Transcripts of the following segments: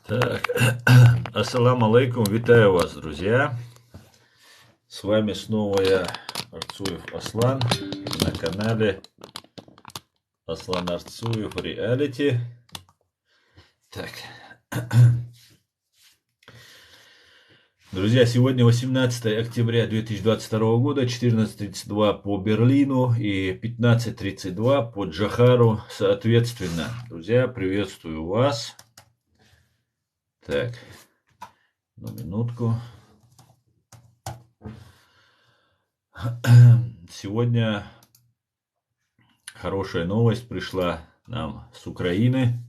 Так, ассаламу алейкум, витаю вас, друзья. С вами снова я, Арцуев Аслан, на канале Аслан Арцуев Реалити. Так, друзья, сегодня 18 октября 2022 года, 14:32 по Берлину и 15:32 по Джохару соответственно. Друзья, приветствую вас. Так, одну минутку. Сегодня хорошая новость пришла нам с Украины.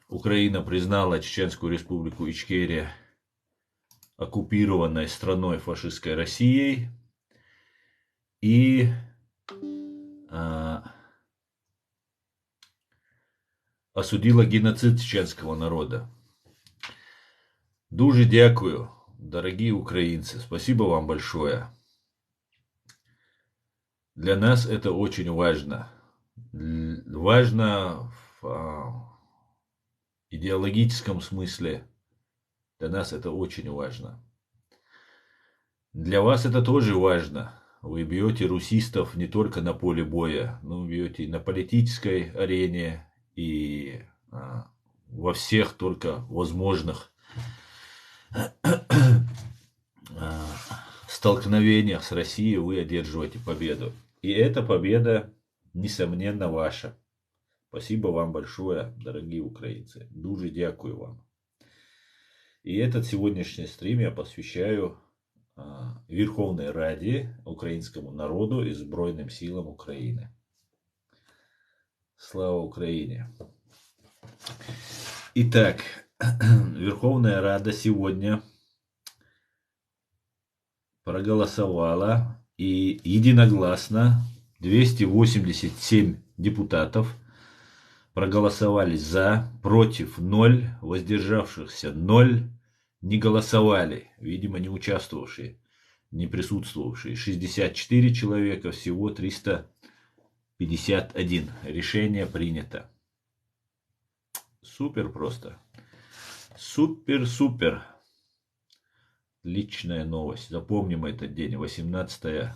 Украина признала Чеченскую республику Ичкерия оккупированной страной фашистской Россией и осудила геноцид чеченского народа. Дуже дякую, дорогие украинцы. Спасибо вам большое. Для нас это очень важно. Важно в идеологическом смысле. Для нас это очень важно. Для вас это тоже важно. Вы бьете русистов не только на поле боя, но бьете и на политической арене, и во всех только возможных столкновениях с Россией вы одерживаете победу. И эта победа, несомненно, ваша. Спасибо вам большое, дорогие украинцы. Дуже дякую вам. И этот сегодняшний стрим я посвящаю Верховной Раде, украинскому народу и Збройным силам Украины. Слава Украине! Итак, Верховная Рада сегодня проголосовала и единогласно 287 депутатов проголосовали за, против 0, воздержавшихся 0, не голосовали, видимо, не участвовавшие, не присутствовавшие. 64 человека, всего 351. Решение принято. Супер просто. Супер-супер. Личная новость. Запомним этот день. 18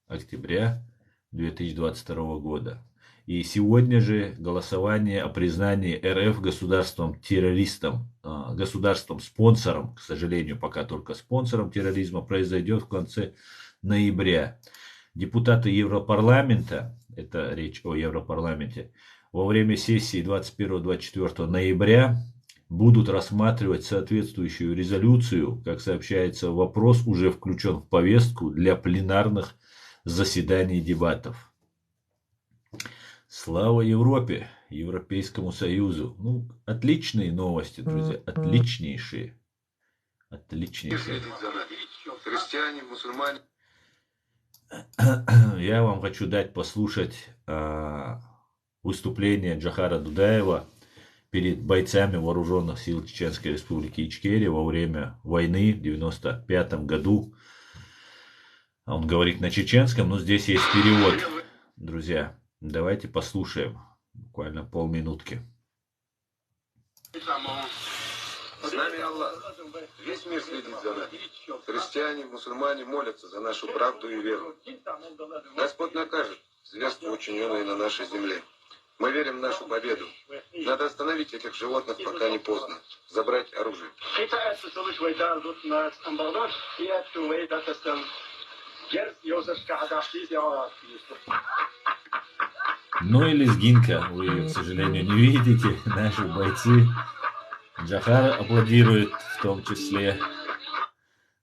октября 2022 года. И сегодня же голосование о признании РФ государством-террористом, государством-спонсором, к сожалению, пока только спонсором терроризма, произойдет в конце ноября. Депутаты Европарламента, это речь о Европарламенте, во время сессии 21-24 ноября будут рассматривать соответствующую резолюцию. Как сообщается, вопрос уже включен в повестку для пленарных заседаний и дебатов. Слава Европе, Европейскому Союзу. Ну, отличные новости, друзья, отличнейшие. Отличнейшие. Христиане, мусульмане. Я вам хочу дать послушать выступление Джохара Дудаева перед бойцами вооруженных сил Чеченской республики Ичкерия во время войны в 1995 году. Он говорит на чеченском, но здесь есть перевод, друзья. Давайте послушаем. Буквально полминутки. С нами Аллах. Весь мир следит за нами. Христиане, мусульмане молятся за нашу правду и веру. Господь накажет зверство, учиненное на нашей земле. Мы верим в нашу победу. Надо остановить этих животных, пока не поздно. Забрать оружие. Ну и лезгинка, вы ее, к сожалению, не видите. Наши бойцы. Джохар аплодирует, в том числе.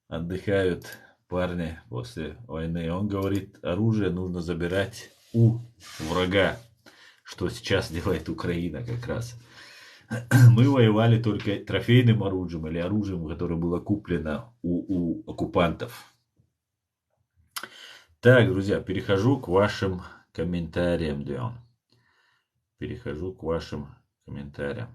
Отдыхают парни после войны. Он говорит, оружие нужно забирать у врага. Что сейчас делает Украина как раз. Мы воевали только трофейным оружием или оружием, которое было куплено у оккупантов. Так, друзья, перехожу к вашим комментариям, Дион. Перехожу к вашим комментариям.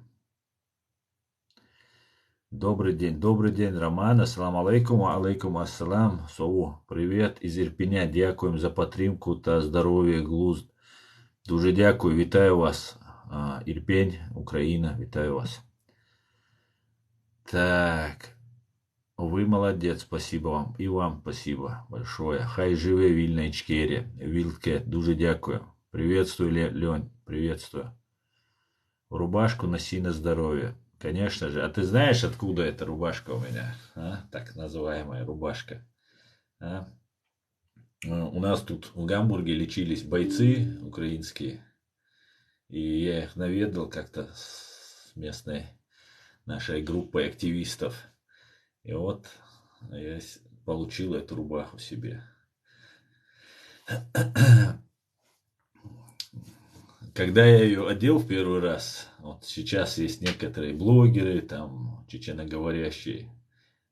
Добрый день, Роман. Ассаламу алейкум, алейкум ассалам. Сову, привет из Ірпеня. Дякуємо за підтримку та здоров'я глузд. Дуже дякую, вітаю вас. Ірпень, Україна, вітаю вас. Так, вы молодец, спасибо вам. І вам спасибо большое. Хай живе вільна Ічкерія. Wildcat, дуже дякую. Приветствую, Лень, приветствую. Рубашку носи на здоровье. Конечно же. А ты знаешь, откуда эта рубашка у меня? А? Так называемая рубашка. А? У нас тут в Гамбурге лечились бойцы украинские. И я их наведал как-то с местной нашей группой активистов. И вот я получил эту рубаху себе. Когда я ее одел в первый раз, вот сейчас есть некоторые блогеры, там, чеченоговорящие,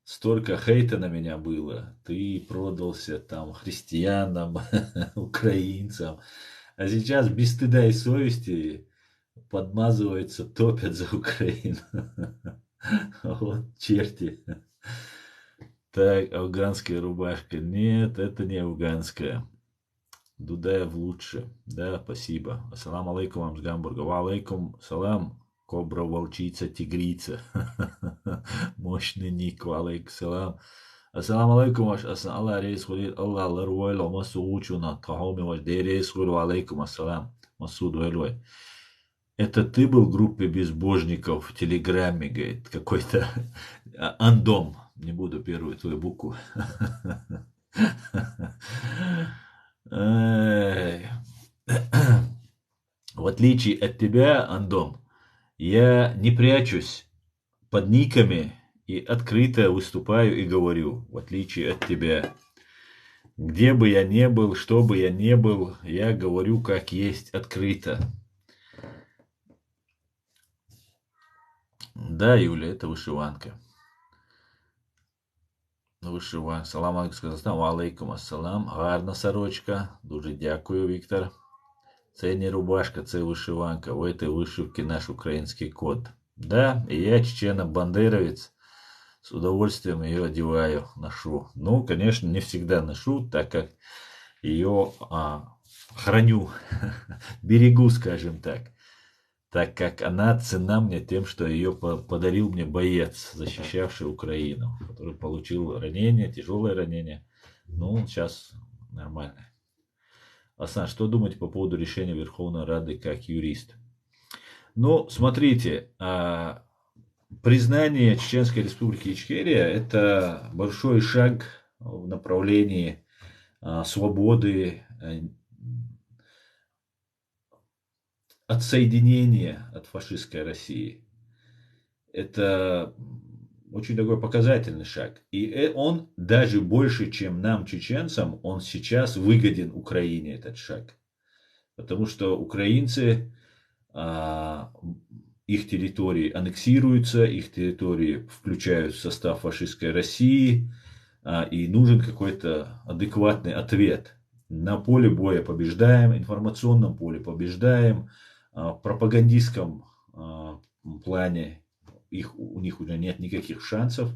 столько хейта на меня было. Ты продался там христианам, украинцам. А сейчас без стыда и совести подмазываются, топят за Украину. Вот черти. Так, афганская рубашка. Нет, это не афганская. Дудаев лучше. Да, спасибо. Ассаламу алейкум вам с Гамбурга. Ва алейкум салам. Кобра, волчица, тигрица. Мощный ник. Ва алейкум салам. Ассаламу алейкум ваш. Аллах рейс хулит. Аллах ларуэло. Масу на тахоми ваш. Дей рейс хулит. Ва алейкум ассалам. Масуд вэлвай. Это ты был в группе безбожников в Телеграме, говорит, какой-то Андом. Не буду первую твою букву. В отличие от тебя, Андом, я не прячусь под никами и открыто выступаю и говорю, в отличие от тебя. Где бы я ни был, что бы я ни был, я говорю как есть открыто. Да, Юля, это вышиванка. Вишиванка. Салам алейкум з Казахстану. Ва алейкум ассалам. Гарна сорочка. Дуже дякую, Віктор. Це не рубашка, це вишиванка. У этой вышивки наш украинский код. Да, и я, чечено-бандеровец, с удовольствием ее одеваю, ношу. Ну, конечно, не всегда ношу, так как ее храню, берегу, скажем так. Так как она ценна мне тем, что ее подарил мне боец, защищавший Украину, который получил ранение, тяжелое ранение. Ну, сейчас нормально. Асан, что думаете по поводу решения Верховной Рады как юрист? Ну, смотрите, признание Чеченской Республики Ичкерия – это большой шаг в направлении свободы, отсоединения от фашистской России. Это очень такой показательный шаг. И он даже больше, чем нам, чеченцам, он сейчас выгоден Украине, этот шаг. Потому что украинцы, их территории аннексируются, их территории включают в состав фашистской России, и нужен какой-то адекватный ответ. На поле боя побеждаем, информационном поле побеждаем, в пропагандистском плане у них уже нет никаких шансов.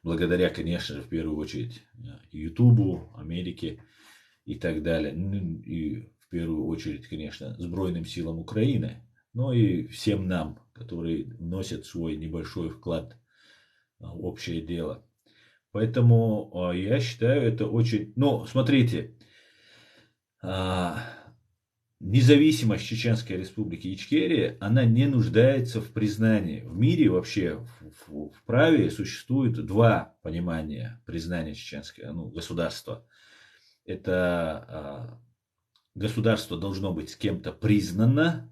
Благодаря, конечно же, в первую очередь Ютубу, Америке и так далее. И в первую очередь, конечно, Сбройным силам Украины. Но и всем нам, которые вносят свой небольшой вклад в общее дело. Поэтому я считаю это очень... Ну, смотрите, независимость Чеченской Республики Ичкерия, она не нуждается в признании. В мире вообще, в праве существует два понимания признания чеченского государства. Это государство должно быть с кем-то признано,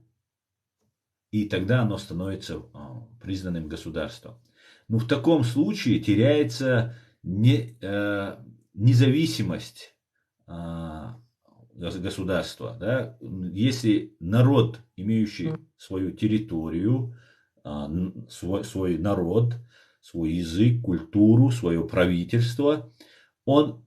и тогда оно становится признанным государством. Но в таком случае теряется независимость государства. Да? Если народ, имеющий свою территорию, свой народ, свой язык, культуру, свое правительство, он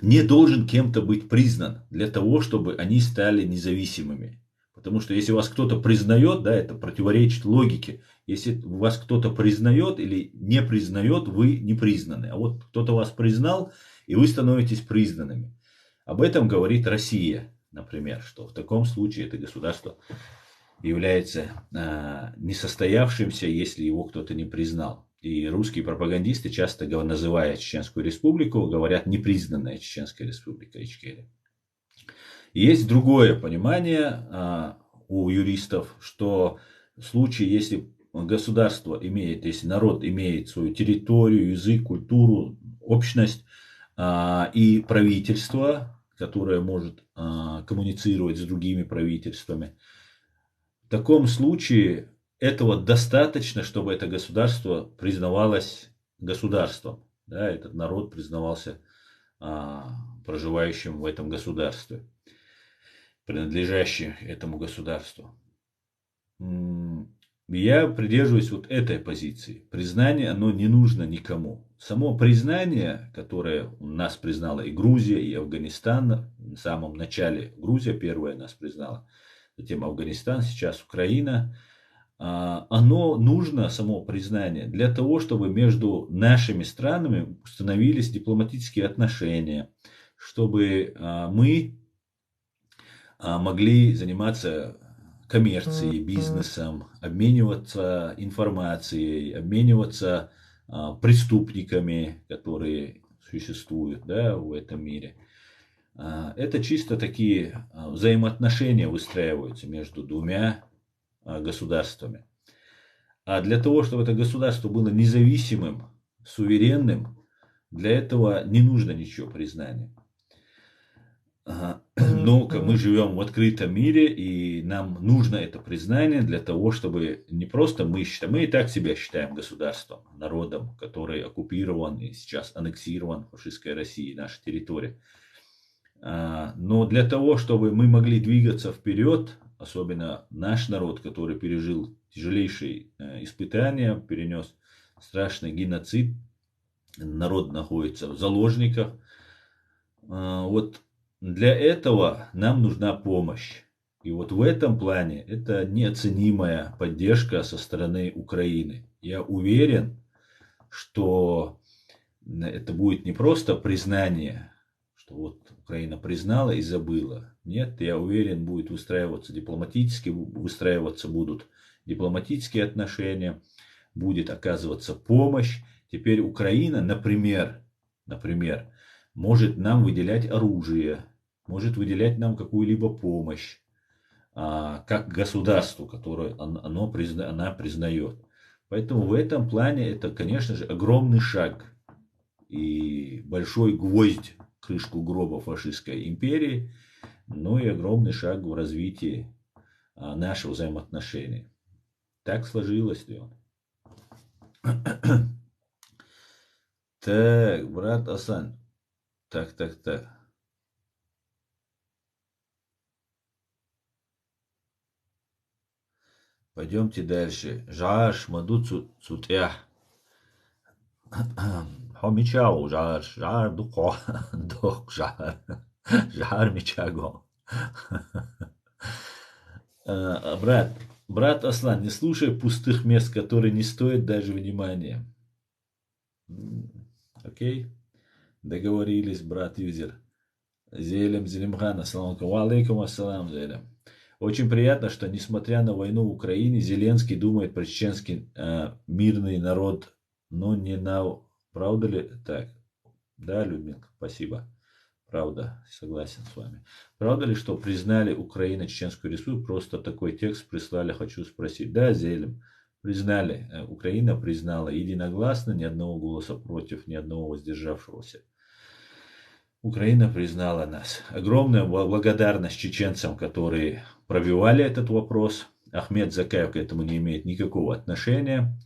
не должен кем-то быть признан для того, чтобы они стали независимыми. Потому что если вас кто-то признает, да, это противоречит логике. Если вас кто-то признает или не признает, вы не признаны. А вот кто-то вас признал, и вы становитесь признанными. Об этом говорит Россия, например, что в таком случае это государство является несостоявшимся, если его кто-то не признал. И русские пропагандисты, часто называя Чеченскую республику, говорят непризнанная Чеченская республика Ичкерия. Есть другое понимание у юристов, что в случае, если государство имеет, если народ имеет свою территорию, язык, культуру, общность и правительство, которое может коммуницировать с другими правительствами, в таком случае этого достаточно, чтобы это государство признавалось государством. Да, этот народ признавался проживающим в этом государстве, принадлежащим этому государству. Я придерживаюсь вот этой позиции. Признание, оно не нужно никому. Само признание, которое нас признала и Грузия, и Афганистан, в самом начале Грузия первая нас признала, затем Афганистан, сейчас Украина, оно нужно, само признание, для того, чтобы между нашими странами установились дипломатические отношения, чтобы мы могли заниматься коммерцией, бизнесом, обмениваться информацией, обмениваться преступниками, которые существуют, да, в этом мире. Это чисто такие взаимоотношения выстраиваются между двумя государствами. А для того, чтобы это государство было независимым, суверенным, для этого не нужно ничего признания. Но мы живем в открытом мире, и нам нужно это признание для того, чтобы не просто мы и так себя считаем государством, народом, который оккупирован и сейчас аннексирован фашистской Россией, наша территория. Но для того, чтобы мы могли двигаться вперед, особенно наш народ, который пережил тяжелейшие испытания, перенес страшный геноцид, народ находится в заложниках, вот для этого нам нужна помощь. И вот в этом плане это неоценимая поддержка со стороны Украины. Я уверен, что это будет не просто признание, что вот Украина признала и забыла. Нет, я уверен, будет выстраиваться будут дипломатические отношения, будет оказываться помощь. Теперь Украина, например, может нам выделять оружие, может выделять нам какую-либо помощь, как государству, которое она признает. Поэтому в этом плане это, конечно же, огромный шаг и большой гвоздь в крышку гроба фашистской империи, но и огромный шаг в развитии наших взаимоотношений. Так сложилось, Леон. Так, брат Асан. Так. Пойдемте дальше. Жаш маду цутя. Хомичау жар дуко. Док жар. Жар мичаго. Брат Аслан, не слушай пустых мест, которые не стоят даже внимания. Окей? Договорились, брат юзер. Зелем Зелимхан, ассаламу алейкум, ассалам Зелем. Очень приятно, что несмотря на войну в Украине, Зеленский думает про чеченский мирный народ, но не на... Правда ли так? Да, Людмилка, спасибо. Правда, согласен с вами. Правда ли, что признали Украину Чеченскую республику? Просто такой текст прислали, хочу спросить. Да, Зелем, признали. Украина признала единогласно, ни одного голоса против, ни одного воздержавшегося. Украина признала нас. Огромная благодарность чеченцам, которые пробивали этот вопрос. Ахмед Закаев к этому не имеет никакого отношения.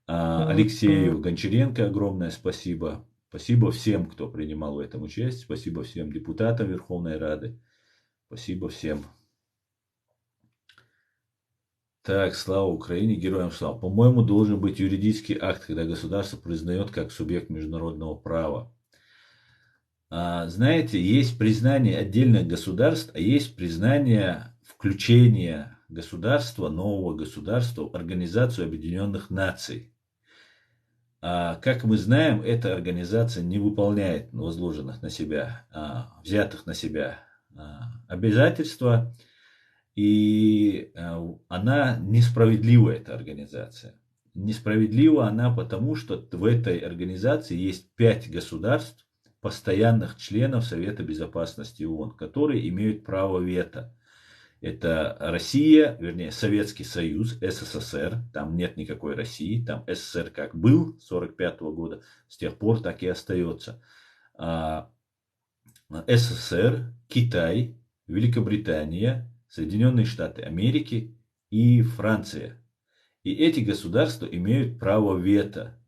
Алексею Гончаренко огромное спасибо. Спасибо всем, кто принимал в этом участие. Спасибо всем депутатам Верховной Рады. Спасибо всем. Так, слава Украине, героям слава. По-моему, должен быть юридический акт, когда государство признает как субъект международного права. Знаете, есть признание отдельных государств, а есть признание включения государства, нового государства в Организацию Объединенных Наций. Как мы знаем, эта организация не выполняет возложенных на себя, взятых на себя обязательства. И она несправедлива, эта организация. Несправедлива она потому, что в этой организации есть 5 государств, постоянных членов Совета Безопасности ООН, которые имеют право вето. Это Россия, вернее, Советский Союз, СССР, там нет никакой России, там СССР как был с 1945 года, с тех пор так и остается. СССР, Китай, Великобритания, Соединенные Штаты Америки и Франция. И эти государства имеют право вето.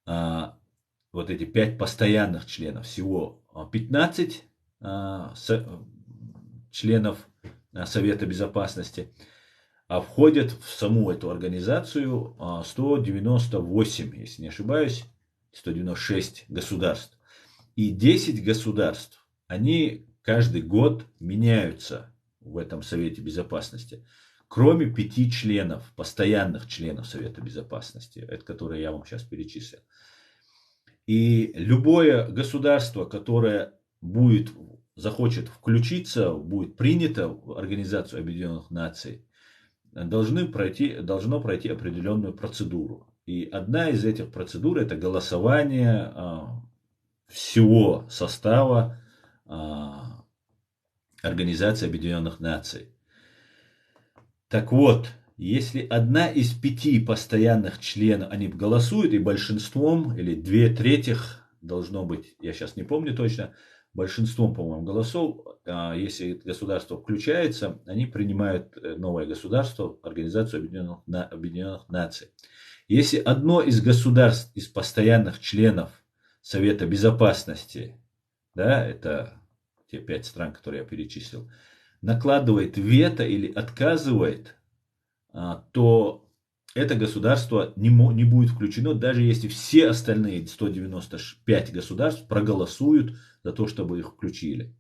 Вот эти 5 постоянных членов, всего 15 членов Совета Безопасности, входят в саму эту организацию 198, если не ошибаюсь, 196 государств. И 10 государств, они каждый год меняются в этом Совете Безопасности. Кроме 5 членов, постоянных членов Совета Безопасности, это которые я вам сейчас перечислил. И любое государство, которое захочет включиться, будет принято в Организацию Объединенных Наций, должно пройти определенную процедуру. И одна из этих процедур — это голосование всего состава Организации Объединенных Наций. Так вот, если одна из 5 постоянных членов, они голосуют, и большинством, или 2/3 должно быть, я сейчас не помню точно, большинством, по-моему, голосов, если государство включается, они принимают новое государство, Организацию Объединенных Наций. Если одно из государств, из постоянных членов Совета Безопасности, да, это те 5 стран, которые я перечислил, накладывает вето или отказывает, то это государство не будет включено, даже если все остальные 195 государств проголосуют за то, чтобы их включили.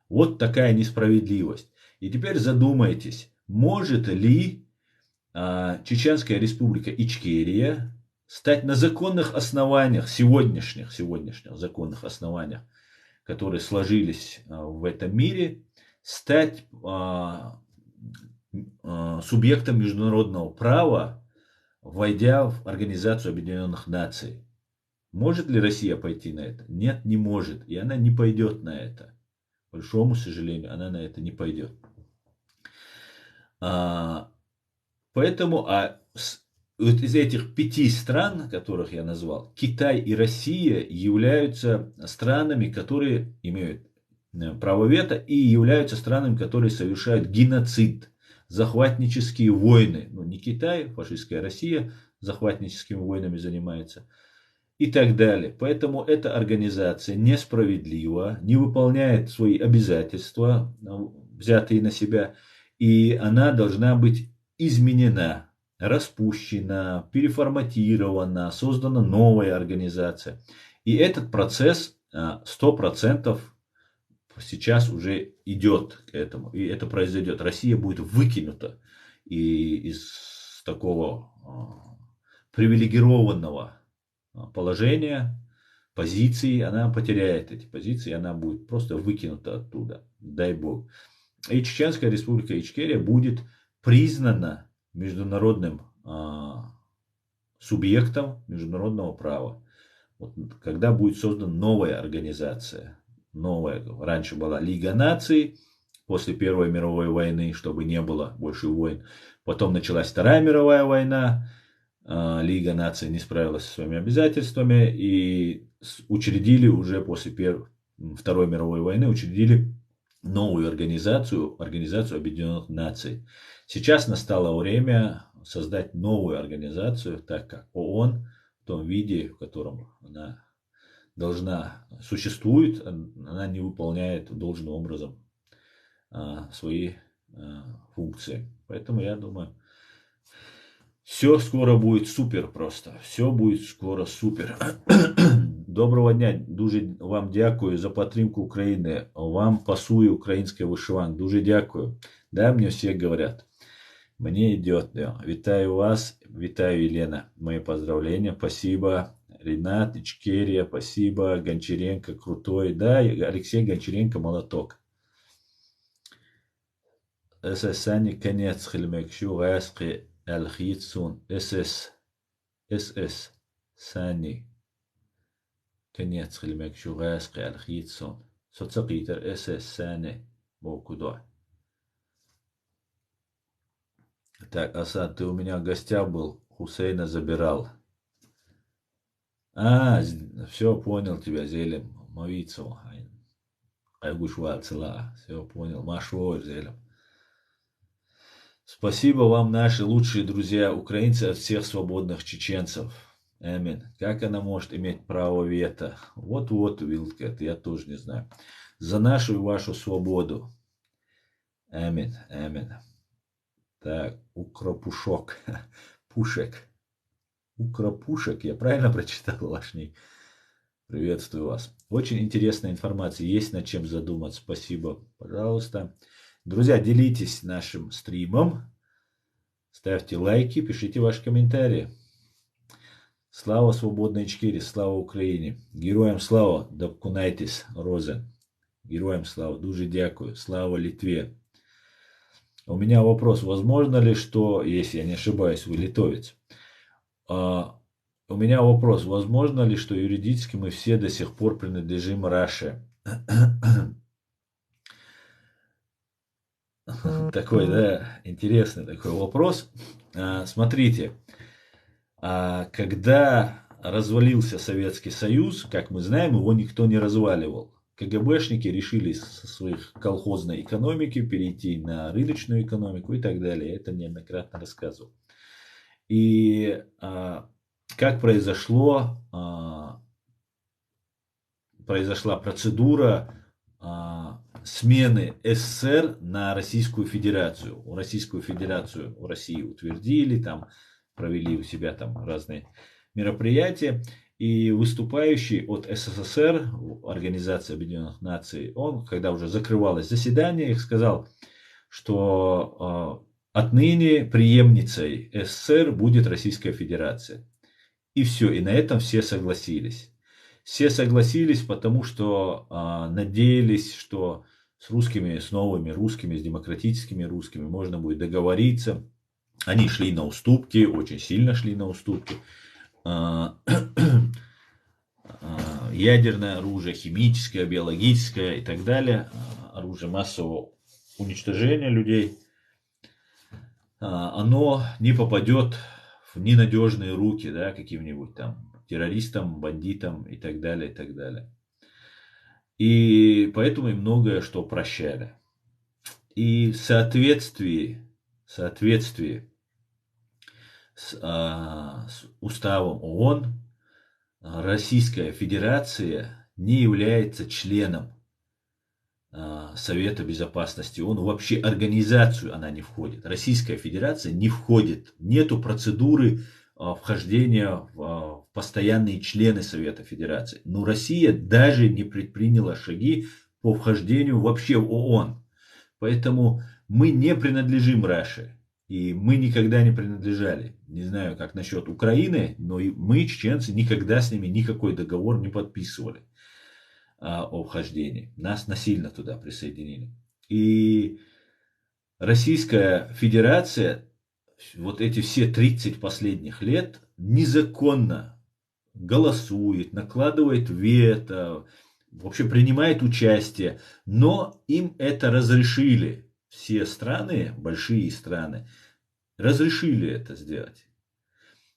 Вот такая несправедливость. И теперь задумайтесь, может ли Чеченская Республика Ичкерия стать на законных основаниях, сегодняшних законных основаниях, которые сложились в этом мире, стать субъектом международного права, войдя в Организацию Объединенных Наций. Может ли Россия пойти на это? Нет, не может. И она не пойдет на это. К большому сожалению, она на это не пойдет. Поэтому вот из этих 5 стран, которых я назвал, Китай и Россия являются странами, которые имеют право вето, и являются странами, которые совершают геноцид, захватнические войны. Ну, не Китай, фашистская Россия захватническими войнами занимается. И так далее. Поэтому эта организация несправедлива, не выполняет свои обязательства, взятые на себя, и она должна быть изменена, распущена, переформатирована, создана новая организация. И этот процесс 100% сейчас уже идет к этому, и это произойдет. Россия будет выкинута из такого привилегированного положения, позиции, она потеряет эти позиции, она будет просто выкинута оттуда, дай бог. И Чеченская Республика Ичкерия будет признана международным субъектом международного права. Вот, когда будет создана новая организация, новая, раньше была Лига наций, после Первой мировой войны, чтобы не было больше войн. Потом началась Вторая мировая война, Лига наций не справилась со своими обязательствами, и учредили уже после Второй мировой войны, учредили новую организацию, Организацию Объединенных Наций. Сейчас настало время создать новую организацию, так как ООН в том виде, в котором она существует, она не выполняет должным образом свои функции. Поэтому я думаю, все скоро будет супер просто. Все будет скоро супер. Доброго дня. Дуже вам дякую за підтримку України. Вам пасує українська вишиванка. Дуже дякую. Да, мне все говорят. Мне идет. Да. Витаю вас. Витаю, Елена. Мои поздравления. Спасибо. Ренат, Ичкерия. Спасибо. Гончаренко крутой. Да, Алексей Гончаренко молоток. Сани конец хилмекшу гаски алхитсун СС Сани конец хилмекшу гаски алхитсун соцакитер СС Сани бокудо. Так, Асад, ты у меня в гостях был, Хусейна забирал. Все, понял тебя, Зелем, Мавицу. Айгушва цела, все, понял, Машвой, Зелем. Спасибо вам, наши лучшие друзья, украинцы, от всех свободных чеченцев. Аминь. Как она может иметь право вето? Вот, Вилкет, я тоже не знаю. За нашу и вашу свободу. Аминь, аминь. Так, Укропушок. Пушек. Укропушек, я правильно прочитал ваш ник? Приветствую вас. Очень интересная информация, есть над чем задуматься. Спасибо, пожалуйста. Друзья, делитесь нашим стримом, ставьте лайки, пишите ваши комментарии. Слава свободной Ичкерии, слава Украине. Героям слава, допкунайтесь, Розен. Героям слава, дуже дякую, слава Литве. У меня вопрос, возможно ли, что, если я не ошибаюсь, вы литовец, у меня вопрос, возможно ли, что юридически мы все до сих пор принадлежим Раше? Такой, да, интересный такой вопрос. Смотрите, когда развалился Советский Союз, как мы знаем, его никто не разваливал. КГБшники решили со своих колхозной экономики перейти на рыночную экономику и так далее. Я это неоднократно рассказывал. И как произошла процедура смены СССР на Российскую Федерацию. Российскую Федерацию в России утвердили, там провели у себя там разные мероприятия. И выступающий от СССР, Организации Объединенных Наций, он, когда уже закрывалось заседание, их сказал, что отныне преемницей СССР будет Российская Федерация. И все, и на этом все согласились. Все согласились, потому что надеялись, что с русскими, с новыми русскими, с демократическими русскими можно будет договориться. Они шли на уступки, очень сильно шли на уступки. Ядерное оружие, химическое, биологическое и так далее, оружие массового уничтожения людей, оно не попадет в ненадежные руки, да, каким-нибудь там террористам, бандитам и так далее, и так далее. И поэтому им многое что прощали. И в соответствии с уставом ООН Российская Федерация не является членом Совета Безопасности ООН. Вообще организацию она не входит. Российская Федерация не входит. Нету процедуры вхождения в постоянные члены Совета Федерации. Но Россия даже не предприняла шаги по вхождению вообще в ООН. Поэтому мы не принадлежим Раше. И мы никогда не принадлежали. Не знаю, как насчет Украины, но и мы, чеченцы, никогда с ними никакой договор не подписывали о вхождении. Нас насильно туда присоединили. И Российская Федерация вот эти все 30 последних лет незаконно голосует, накладывает вето, вообще принимает участие, но им это разрешили. Все страны, большие страны, разрешили это сделать.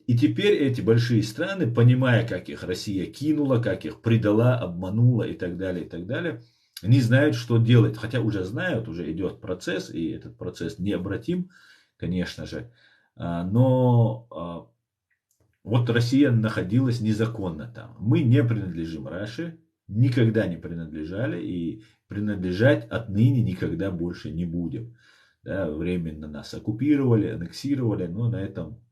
И теперь эти большие страны, понимая, как их Россия кинула, как их предала, обманула и так далее, не знают, что делать. Хотя уже знают, уже идет процесс, и этот процесс необратим, конечно же. Но вот Россия находилась незаконно там. Мы не принадлежим Раше, никогда не принадлежали и принадлежать отныне никогда больше не будем. Да, временно нас оккупировали, аннексировали, но на этом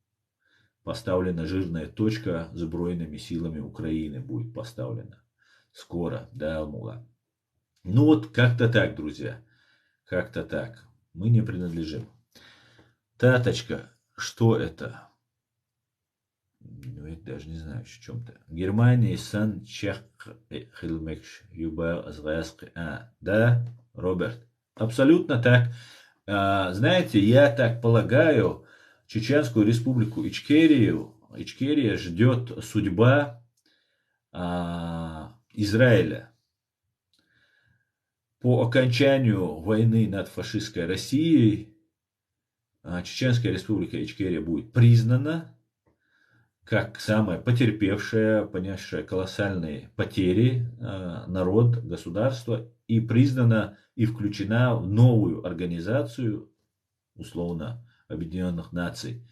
поставлена жирная точка сбройными силами Украины будет поставлена. Скоро, да, Алмула. Ну вот как-то так, друзья. Как-то так. Мы не принадлежим. Таточка, что это? Я даже не знаю, в чем-то. Германия, Сан Чех, Хилмекш, Юба, Азваяск. Да, Роберт. Абсолютно так. Знаете, я так полагаю, Чеченскую республику Ичкерия ждет судьба Израиля. По окончанию войны над фашистской Россией Чеченская республика Ичкерия будет признана как самая потерпевшая, понесшая колоссальные потери народ, государство, и признана и включена в новую организацию, условно, Объединенных Наций.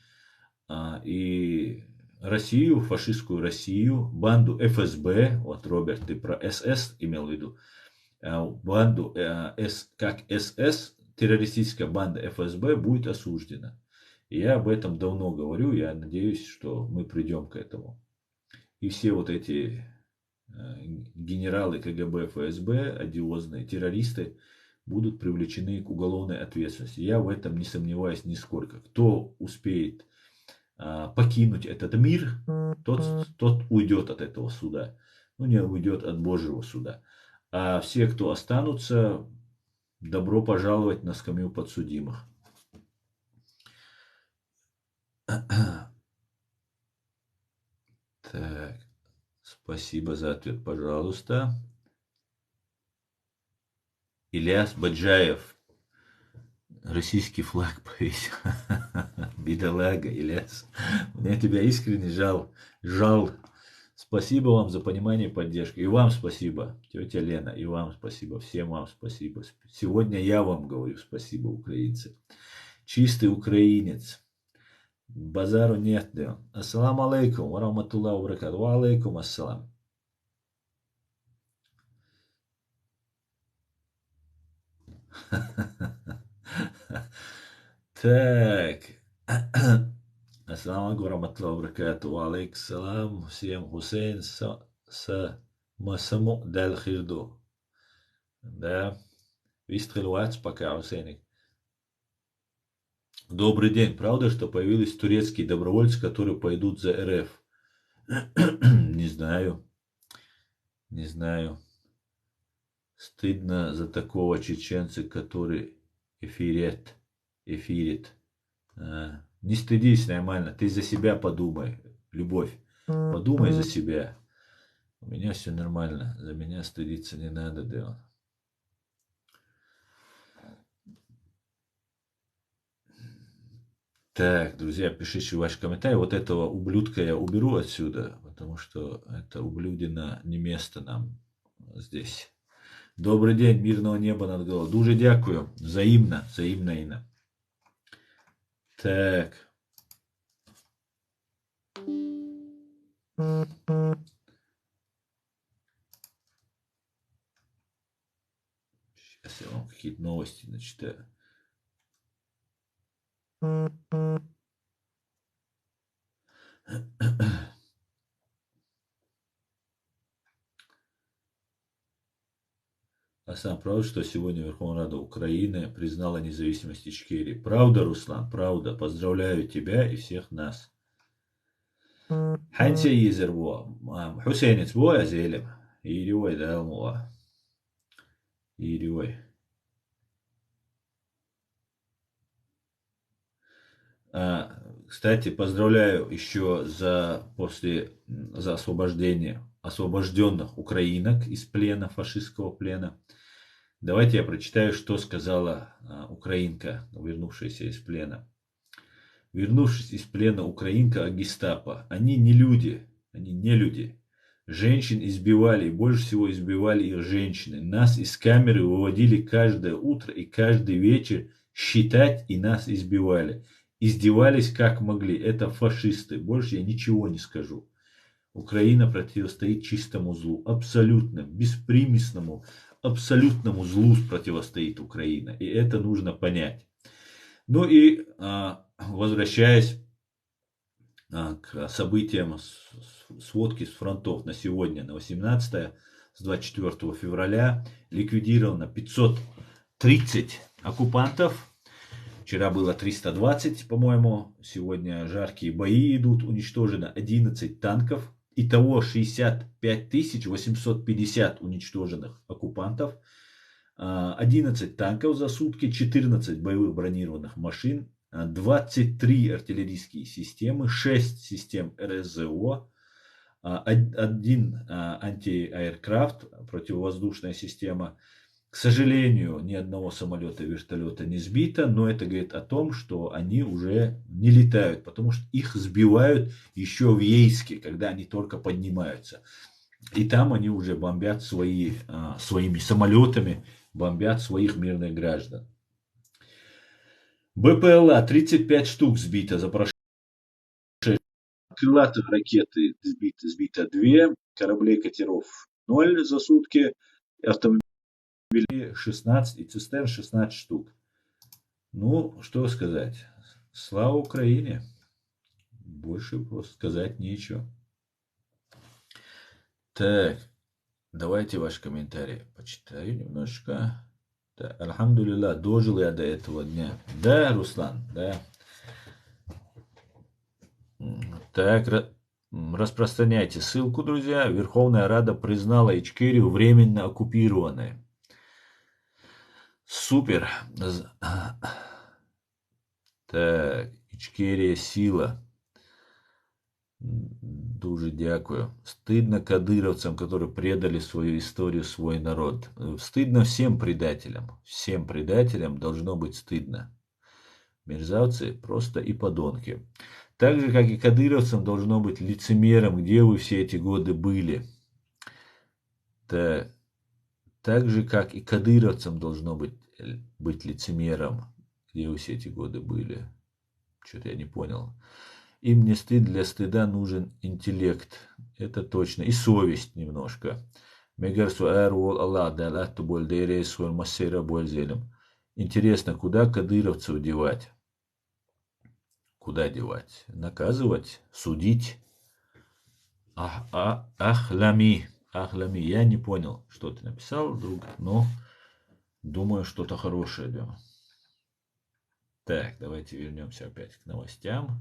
И Россию, фашистскую Россию, банду ФСБ, вот Роберт, ты про СС имел в виду, банду как СС, террористическая банда ФСБ будет осуждена. И я об этом давно говорю, я надеюсь, что мы придем к этому. И все вот эти генералы КГБ, ФСБ, одиозные террористы будут привлечены к уголовной ответственности. Я в этом не сомневаюсь нисколько. Кто успеет покинуть этот мир, тот уйдет от этого суда. Ну, не уйдет от Божьего суда. А все, кто останутся, добро пожаловать на скамью подсудимых. Так, спасибо за ответ, пожалуйста. Ильяс Баджаев. Российский флаг повесил. Бедолага, Ильяс. Мне тебя искренне жал. Спасибо вам за понимание и поддержку. И вам спасибо, тетя Лена. И вам спасибо. Всем вам спасибо. Сегодня я вам говорю спасибо, украинцы. Чистый украинец. Базару нет, да. Ассаламу алейкум, ва рахматуллахи ва баракатуху. Ва алейкум ассалам. Так. Ассаламу алейкум ва рахматуллахи ва баракатуху. Ва алейкум ассалам. Всем Хусейн Масаму Дал Хирду. Да. Вистрелуац пока, Хусейник. Добрый день. Правда, что появились турецкие добровольцы, которые пойдут за РФ? Не знаю. Не знаю. Стыдно за такого чеченца, который эфирит. Не стыдись, нормально. Ты за себя подумай. Любовь. Подумай за себя. У меня все нормально. За меня стыдиться не надо, Деон. Так, друзья, пишите ваши комментарии. Вот этого ублюдка я уберу отсюда, потому что это ублюдина не место нам здесь. Добрый день, мирного неба над головой. Дуже дякую. Взаимно, Инна. Так. Сейчас я вам какие-то новости начитаю. А сам правда, что сегодня Верховная Рада Украины признала независимость Ичкерии? Правда, Руслан? Правда. Поздравляю тебя и всех нас. Ханси Изер во. Хусейнец во, Азелем. Ириой, да, Алмуа. Ириой. Кстати, поздравляю еще за освобождение освобожденных украинок из плена, фашистского плена. Давайте я прочитаю, что сказала украинка, вернувшаяся из плена. Вернувшись из плена украинка о гестапо. Они не люди. Женщин избивали, и больше всего избивали их женщины. Нас из камеры выводили каждое утро и каждый вечер считать, и нас избивали. Издевались как могли. Это фашисты. Больше я ничего не скажу. Украина противостоит чистому злу. Абсолютно, беспримесному, абсолютному злу противостоит Украина. И это нужно понять. Ну и возвращаясь к событиям сводки с фронтов на сегодня, на 18 с 24 февраля, ликвидировано 530 оккупантов. Вчера было 320, по-моему. Сегодня жаркие бои идут. Уничтожено 11 танков. Итого 65 850 уничтоженных оккупантов. 11 танков за сутки, 14 боевых бронированных машин, 23 артиллерийские системы, 6 систем РСЗО, один антиаэркрафт, противовоздушная система. К сожалению, ни одного самолета и вертолета не сбито, но это говорит о том, что они уже не летают, потому что их сбивают еще в Ейске, когда они только поднимаются. И там они уже бомбят своими самолетами, бомбят своих мирных граждан. БПЛА 35 штук сбито за прошедшие. Крылатых ракеты сбито 2, кораблей катеров 0 за сутки, автомобилей 16 и цистерн 16 штук. Ну, что сказать. Слава Украине. Больше просто сказать нечего. Так, давайте ваши комментарии почитаю немножко. Да, альхамдулилля, дожил я до этого дня. Да, Руслан, да. Так, распространяйте ссылку, друзья. Верховная Рада признала Ичкерию временно оккупированной. Супер. Так, Ичкерия сила. Дуже дякую. Стыдно кадыровцам, которые предали свою историю, свой народ. Стыдно всем предателям. Всем предателям должно быть стыдно. Мерзавцы просто и подонки. Так же, как и кадыровцам должно быть лицемером, где вы все эти годы были. Так же, как и кадыровцам должно быть лицемером, где вы все эти годы были. Что-то я не понял. Им не стыд, для стыда нужен интеллект. Это точно. И совесть немножко. Интересно, куда кадыровцев девать? Куда девать? Наказывать? Судить? Ахлами. Ахлами. Я не понял, что ты написал, друг, но думаю, что-то хорошее. Да. Так, давайте вернемся опять к новостям.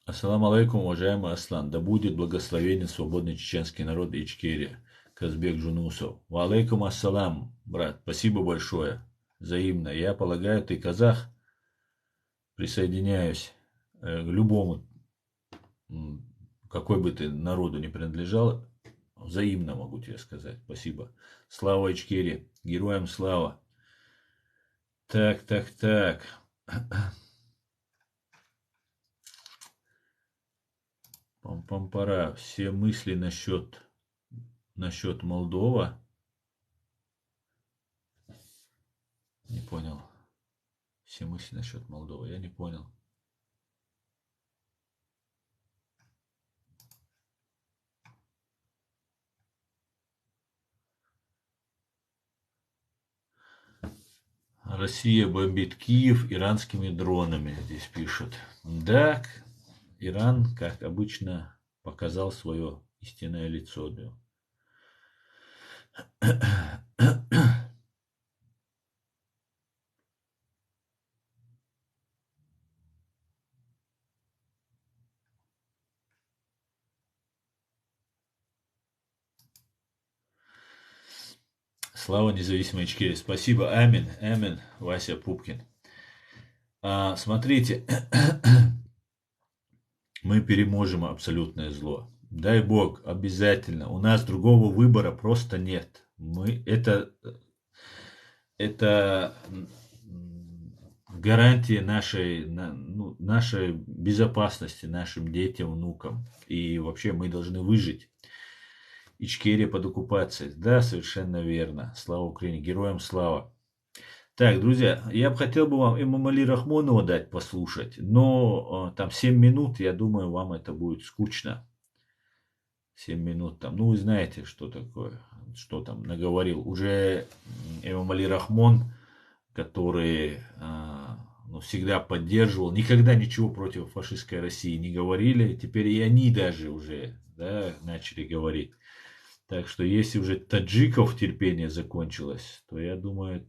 Ассаламу алейкум, уважаемый Аслан. Да будет благословенен свободный чеченский народ и Ичкерия. Казбек Джунусов. Ва алейкум ассалам, брат. Спасибо большое. Взаимно. Я полагаю, ты казах. Присоединяюсь к любому, какой бы ты народу не принадлежал. Взаимно могу тебе сказать. Спасибо. Слава Ичкерии. Героям слава. Так. Пам-пам-пара. Все мысли насчет Молдова. Не понял. Все мысли насчет Молдовы. Я не понял. Россия бомбит Киев иранскими дронами. Здесь пишут. Да, Иран, как обычно, показал свое истинное лицо. Слава независимой Ичкерии. Спасибо. Амин. Вася Пупкин. Смотрите, мы переможем абсолютное зло. Дай Бог, обязательно. У нас другого выбора просто нет. Это гарантия нашей безопасности, нашим детям, внукам. И вообще мы должны выжить. Ичкерия под оккупацией. Да, совершенно верно. Слава Украине. Героям слава. Так, друзья, я бы хотел вам Эмомали Рахмонова дать послушать, но там 7 минут, я думаю, вам это будет скучно. 7 минут там. Ну, вы знаете, что такое, что там наговорил. Уже Эмомали Рахмон который ну, всегда поддерживал, никогда ничего против фашистской России не говорили, теперь и они даже уже, да, начали говорить. Так что если уже таджиков терпение закончилось, то я думаю,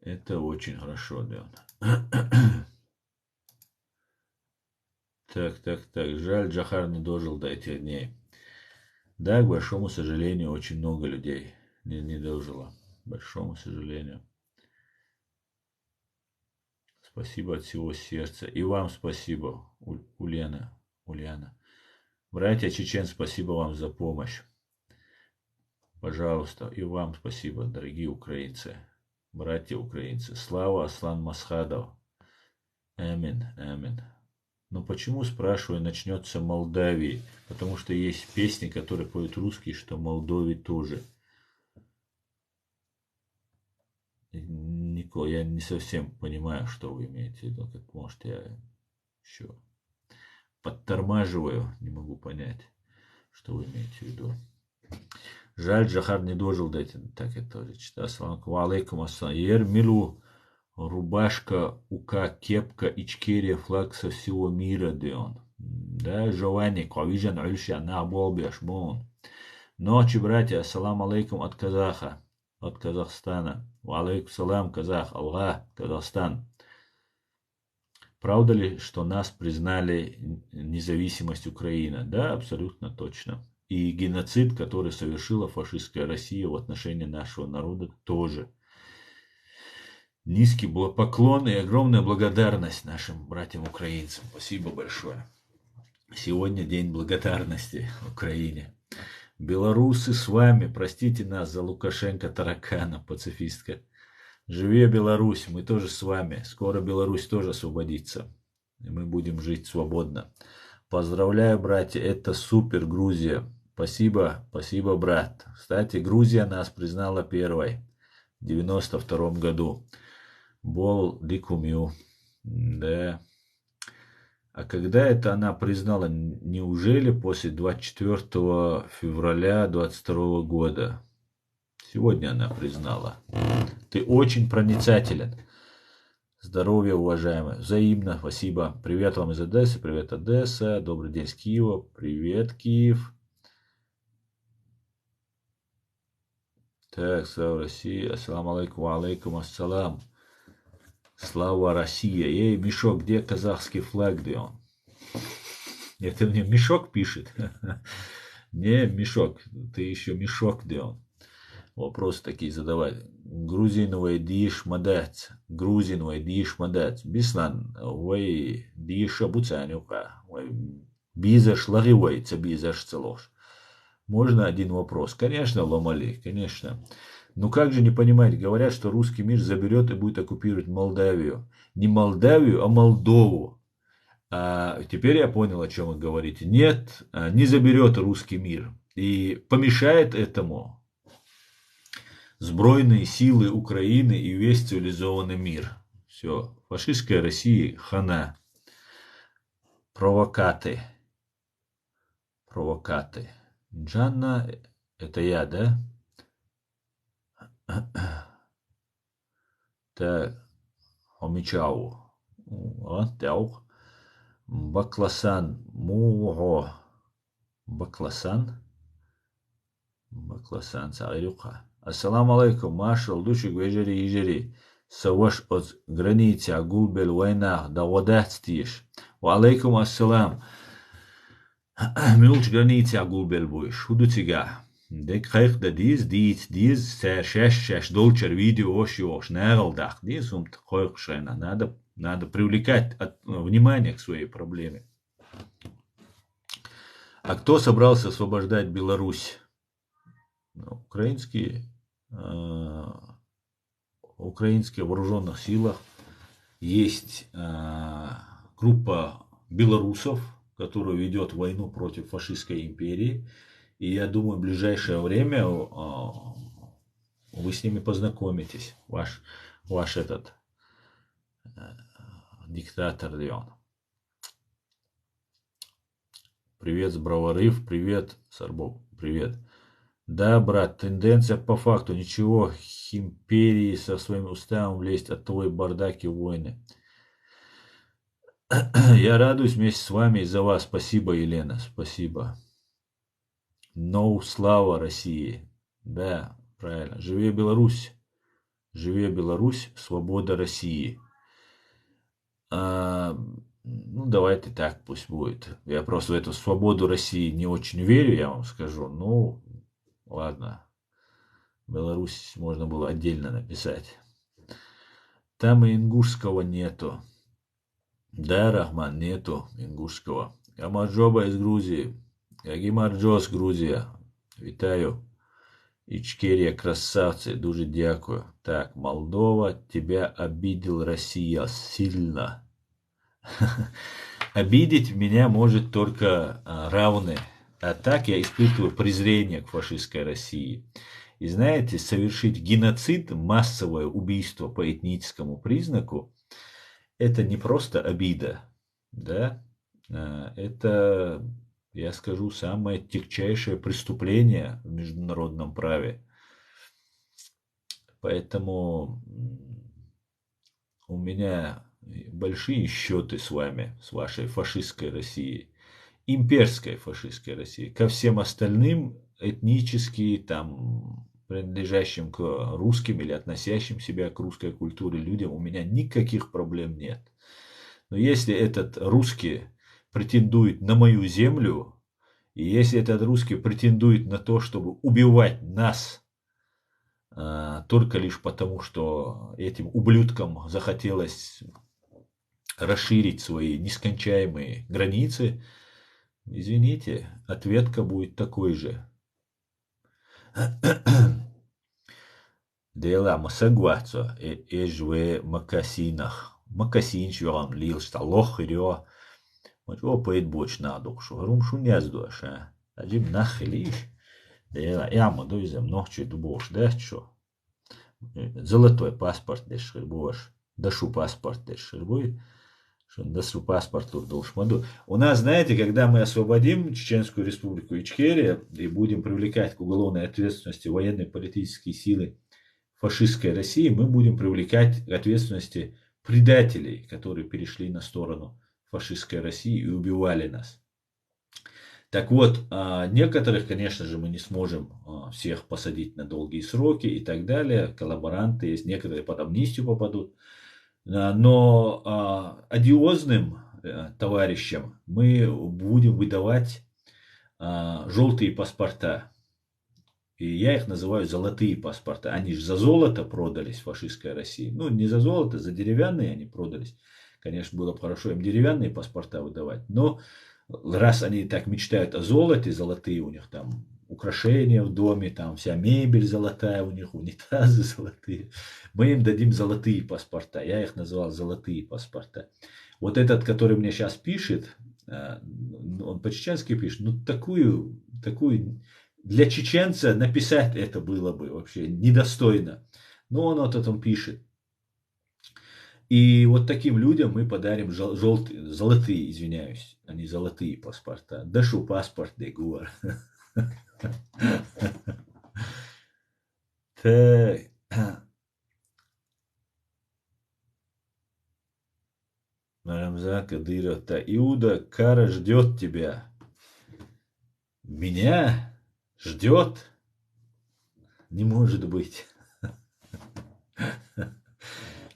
это очень хорошо, да. Так. Жаль, Джахар не дожил до этих дней. Да, к большому сожалению, очень много людей не дожило. К большому сожалению. Спасибо от всего сердца. И вам спасибо, Ульяна. Братья чечен, спасибо вам за помощь. Пожалуйста. И вам спасибо, дорогие украинцы. Братья украинцы. Слава Аслан Масхадов. Амин. Но почему, спрашиваю, начнется Молдавии? Потому что есть песни, которые поют русские, что Молдове тоже. Никол, я не совсем понимаю, что вы имеете в виду. Как, может, я еще подтормаживаю, не могу понять, что вы имеете в виду. Жаль, Джахар не дожил до этого. Так я тоже читаю. Ассаламу алейкум ассалам. Ермилу, рубашка, ука, кепка, ичкерия, флаг со всего мира, Деон. Да, Жовани, Ковижан, Ульша, Набол, Бяшбон. Ночи, братья, ассаламу алейкум от Казаха, от Казахстана. Ва алейкум салам, Казах, Алга, Казахстан. Правда ли, что нас признали независимость Украины? Да, абсолютно точно. И геноцид, который совершила фашистская Россия в отношении нашего народа, тоже. Низкий поклон и огромная благодарность нашим братьям-украинцам. Спасибо большое. Сегодня день благодарности Украине. Белорусы с вами, простите нас за Лукашенко, таракана, пацифистка. Живи Беларусь, мы тоже с вами. Скоро Беларусь тоже освободится. И мы будем жить свободно. Поздравляю, братья, это супер, Грузия. Спасибо, брат. Кстати, Грузия нас признала первой в 92 году. Бол Дикумю. Да. А когда это она признала? Неужели после 24 февраля 22 года? Сегодня она признала. Ты очень проницателен. Здоровья, уважаемые. Взаимно. Спасибо. Привет вам из Одессы. Привет, Одесса. Добрый день с Киева. Привет, Киев. Так, слава России. Ассаламу алейкум. Ва алейкум ассалам. Слава Россия. Эй, Мишок, где казахский флаг, где он? Это мне Мишок пишет. Не, Мишок, ты еще Мишок, где он? Вопросы такие задавать. Грузин вай диш мадец. Грузин вай диш мадец. Бислан вай диша буцанюка. Бизаш лагивайца, бизаш целош. Можно один вопрос? Конечно, Ломали, конечно. Ну как же не понимать, говорят, что русский мир заберет и будет оккупировать Молдавию. Не Молдавию, а Молдову. А теперь я понял, о чем вы говорите. Нет, не заберет русский мир. И помешает этому сбройные силы Украины и весь цивилизованный мир. Все. Фашистская Россия хана. Провокаты. Джанна, это я, да? Так, Омичау. Таух. Бакласан. Муго. Бакласан. Сагирюха. Ассаламу алейкум. Машал, душик, вежери, ежери. Саваш от границы, агулбел, войнах, да водат стиш. Ва алейкум ассалам. Милч границы, агулбел, будешь. Худу тига. Дек хайх да диз, шеш, долчер, видео, ош, нералдах. Диз, хайх шайна. Надо привлекать внимание к своей проблеме. А кто собрался освобождать Беларусь? Украинские вооруженных силах есть группа белорусов, которая ведет войну против фашистской империи. И я думаю, в ближайшее время вы с ними познакомитесь. Ваш этот диктатор Леон. Привет с Броварыв, привет, Сарбов, привет. Да, брат, тенденция по факту. Ничего, империи со своим уставом влезть, от твой бардак и войны. Я радуюсь вместе с вами и за вас. Спасибо, Елена, спасибо. No, слава России. Да, правильно. Живе Беларусь. Живе Беларусь, свобода России. А, ну, давайте так пусть будет. Я просто в эту свободу России не очень верю, я вам скажу. Ну, ладно. Беларусь можно было отдельно написать. Там и ингушского нету. Да, Рахман, нету ингушского. Амаджоба из Грузии. Ягимарджос, Грузия. Витаю. Ичкерия, красавцы, дуже дякую. Так, Молдова, тебя обидел Россия сильно. Обидеть меня может только равный. А так я испытываю презрение к фашистской России. И знаете, совершить геноцид, массовое убийство по этническому признаку, это не просто обида, да? Это, я скажу, самое тягчайшее преступление в международном праве. Поэтому у меня большие счеты с вами, с вашей фашистской Россией, имперской фашистской Россией. Ко всем остальным этнически, там, принадлежащим к русским или относящим себя к русской культуре людям, у меня никаких проблем нет. Но если этот русский претендует на мою землю, и если этот русский претендует на то, чтобы убивать нас, только лишь потому, что этим ублюдкам захотелось расширить свои нескончаемые границы, извините, ответка будет такой же. Дела масагвацо эжве макасинах. Макасинчвам лил сталох ирё. Вот опыт боч надушу. Рум шунездуаш, а. Аджим нахилиш. Дела яма дуйзем нохчи дубош, да чё? Золотой паспорт деш бош. Дашу паспорт деш будет. Дашу паспорт должмаду. У нас, знаете, когда мы освободим Чеченскую республику Ичкерия и будем привлекать к уголовной ответственности военные политические силы фашистской России, мы будем привлекать к ответственности предателей, которые перешли на сторону фашистской России и убивали нас. Так вот, некоторых, конечно же, мы не сможем всех посадить на долгие сроки и так далее. Коллаборанты есть, некоторые под амнистию попадут. Но одиозным товарищам мы будем выдавать желтые паспорта. И я их называю золотые паспорта. Они же за золото продались в фашистской России. Ну, не за золото, за деревянные они продались. Конечно, было бы хорошо им деревянные паспорта выдавать. Но раз они так мечтают о золоте, золотые у них там украшения в доме, там вся мебель золотая у них, унитазы золотые, мы им дадим золотые паспорта. Я их назвал золотые паспорта. Вот этот, который мне сейчас пишет, он по-чеченски пишет, ну такую для чеченца написать это было бы вообще недостойно. Но он вот этом пишет. И вот таким людям мы подарим золотые, извиняюсь, а не золотые паспорта. Дашу паспорт де гуар. Рамзан Кадыров, Иуда, кара ждет тебя. Меня ждет? Не может быть.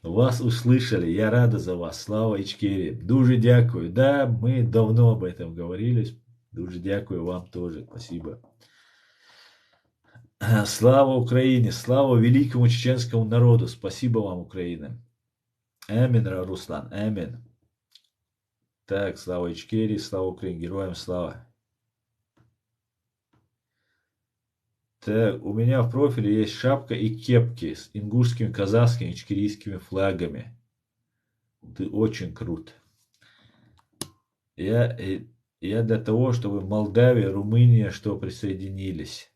Вас услышали, я рада за вас. Слава Ичкерии. Дуже дякую. Да, мы давно об этом говорили. Дуже дякую вам тоже. Спасибо. Слава Украине, слава великому чеченскому народу. Спасибо вам, Украина. Амин, Руслан, амин. Так, слава Ичкерии, слава Украине, героям слава. Так, у меня в профиле есть шапка и кепки с ингушскими, казахскими, ичкерийскими флагами. Ты очень крут. Я для того, чтобы Молдавия, Румыния, что присоединились.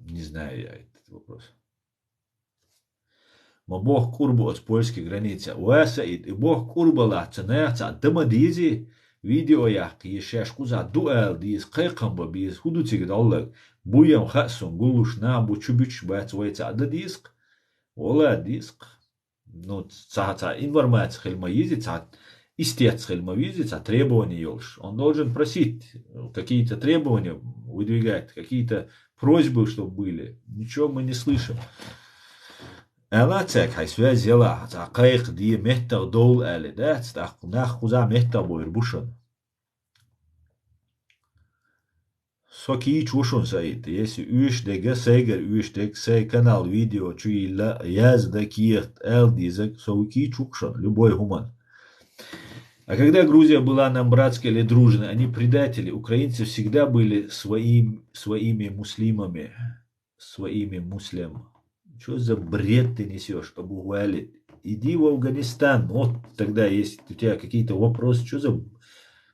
Не знаю я этот вопрос. Бог курбу от польской границы. Уэса и Бог курбала ценеца. Дама дизи Видео я ешеш куза дуэл диз кайкамба биз худуциг даллаг. Буям хасун гулуш на бу чубич бац вайца да диск. Ола диск. Ну, ца информация хельма ездит, истец хельма ездит, требования елш. Он должен просить какие-то требования выдвигать, какие-то просьбы, чтобы были. Ничего мы не слышим. أنا تاك هاي سوى زيلا تاقيق دي مهتا دول آلي دا ناخ خوزا مهتا بوير بوشن سوكي чушун саит. Если уйштег сейгер уйштег сей канал видео чуила яз да киехт эл дизек соуки чукшон любой гуман. А когда Грузия была нам братской или дружной, они предатели. Украинцы всегда были своими муслимами, своими муслям. Что за бред ты несешь, Абу Валид? Иди в Афганистан. Вот тогда, если у тебя какие-то вопросы, что за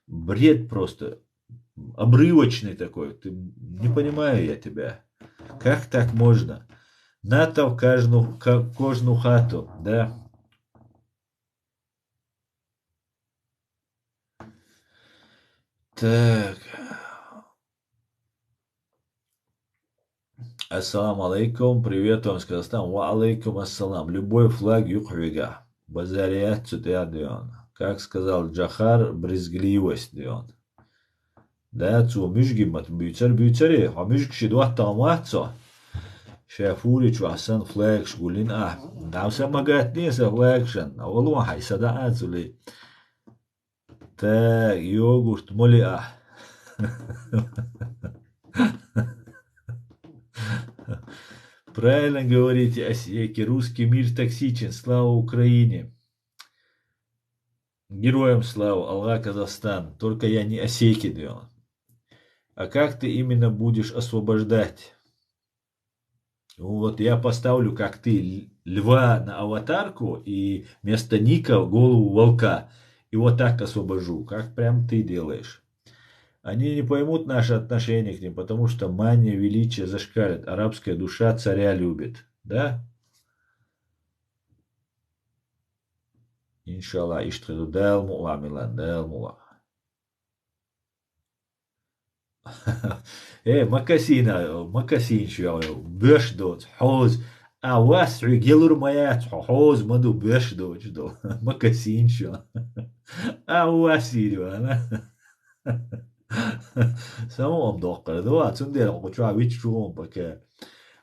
бред просто обрывочный такой. Ты не понимаю я тебя. Как так можно? НАТО в кожну хату, да? Так. Ассаламу алейкум, привет вам с Казахстана. Ва алейкум ассалам. Любой флаг юхвига. Базарият цутеадион. Как сказал Джахар, брезгливость дион. Да, цу мюжгимат бюцари. А мюжгши дуат таматцо. Шафули чуасан флаг шгулин Навса магатниса флагшан. А волуа хайсада ацули. Так, йогурт моли Правильно говорите, осеки. Русский мир токсичен. Слава Украине. Героям слава. Аллах Казахстан. Только я не осеки делал. А как ты именно будешь освобождать? Вот я поставлю, как ты, льва на аватарку и вместо ника голову волка. И вот так освобожу, как прям ты делаешь. Они не поймут наше отношение к ним, потому что мания величия зашкалит. Арабская душа царя любит. Да? Иншаллах, иштхаду дал мула, милан, дал мула. Макасин шо, беш дот, хоз. А васу гелур маят, хоз маду беш дот, макасин шо. А васирю, она. Самому доктор, да, цундер, пока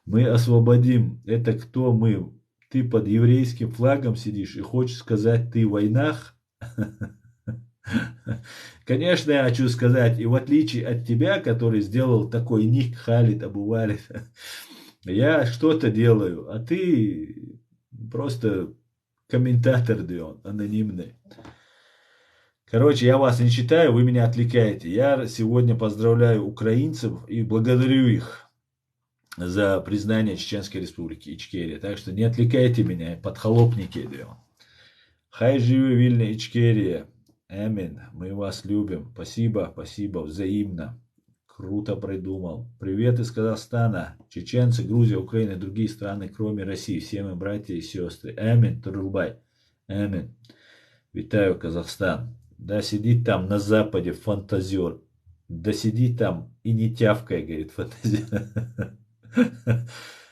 мы освободим. Это кто мы? Ты под еврейским флагом сидишь и хочешь сказать, ты в войнах? Конечно, я хочу сказать, и в отличие от тебя, который сделал такой ник Халид Абу Валид, я что-то делаю, а ты просто комментатор, Дион, анонимный. Короче, я вас не читаю, вы меня отвлекаете. Я сегодня поздравляю украинцев и благодарю их за признание Чеченской Республики Ичкерия. Так что не отвлекайте меня, подхолопники. Хай живи Вильна Ичкерия. Амин. Мы вас любим. Спасибо, спасибо, взаимно. Круто придумал. Привет из Казахстана. Чеченцы, Грузия, Украина и другие страны, кроме России. Все мы братья и сестры. Амин, Турулбай. Амин. Витаю, Казахстан. Да сидит там на западе фантазер. Да сидит там и не тявкай, говорит фантазер.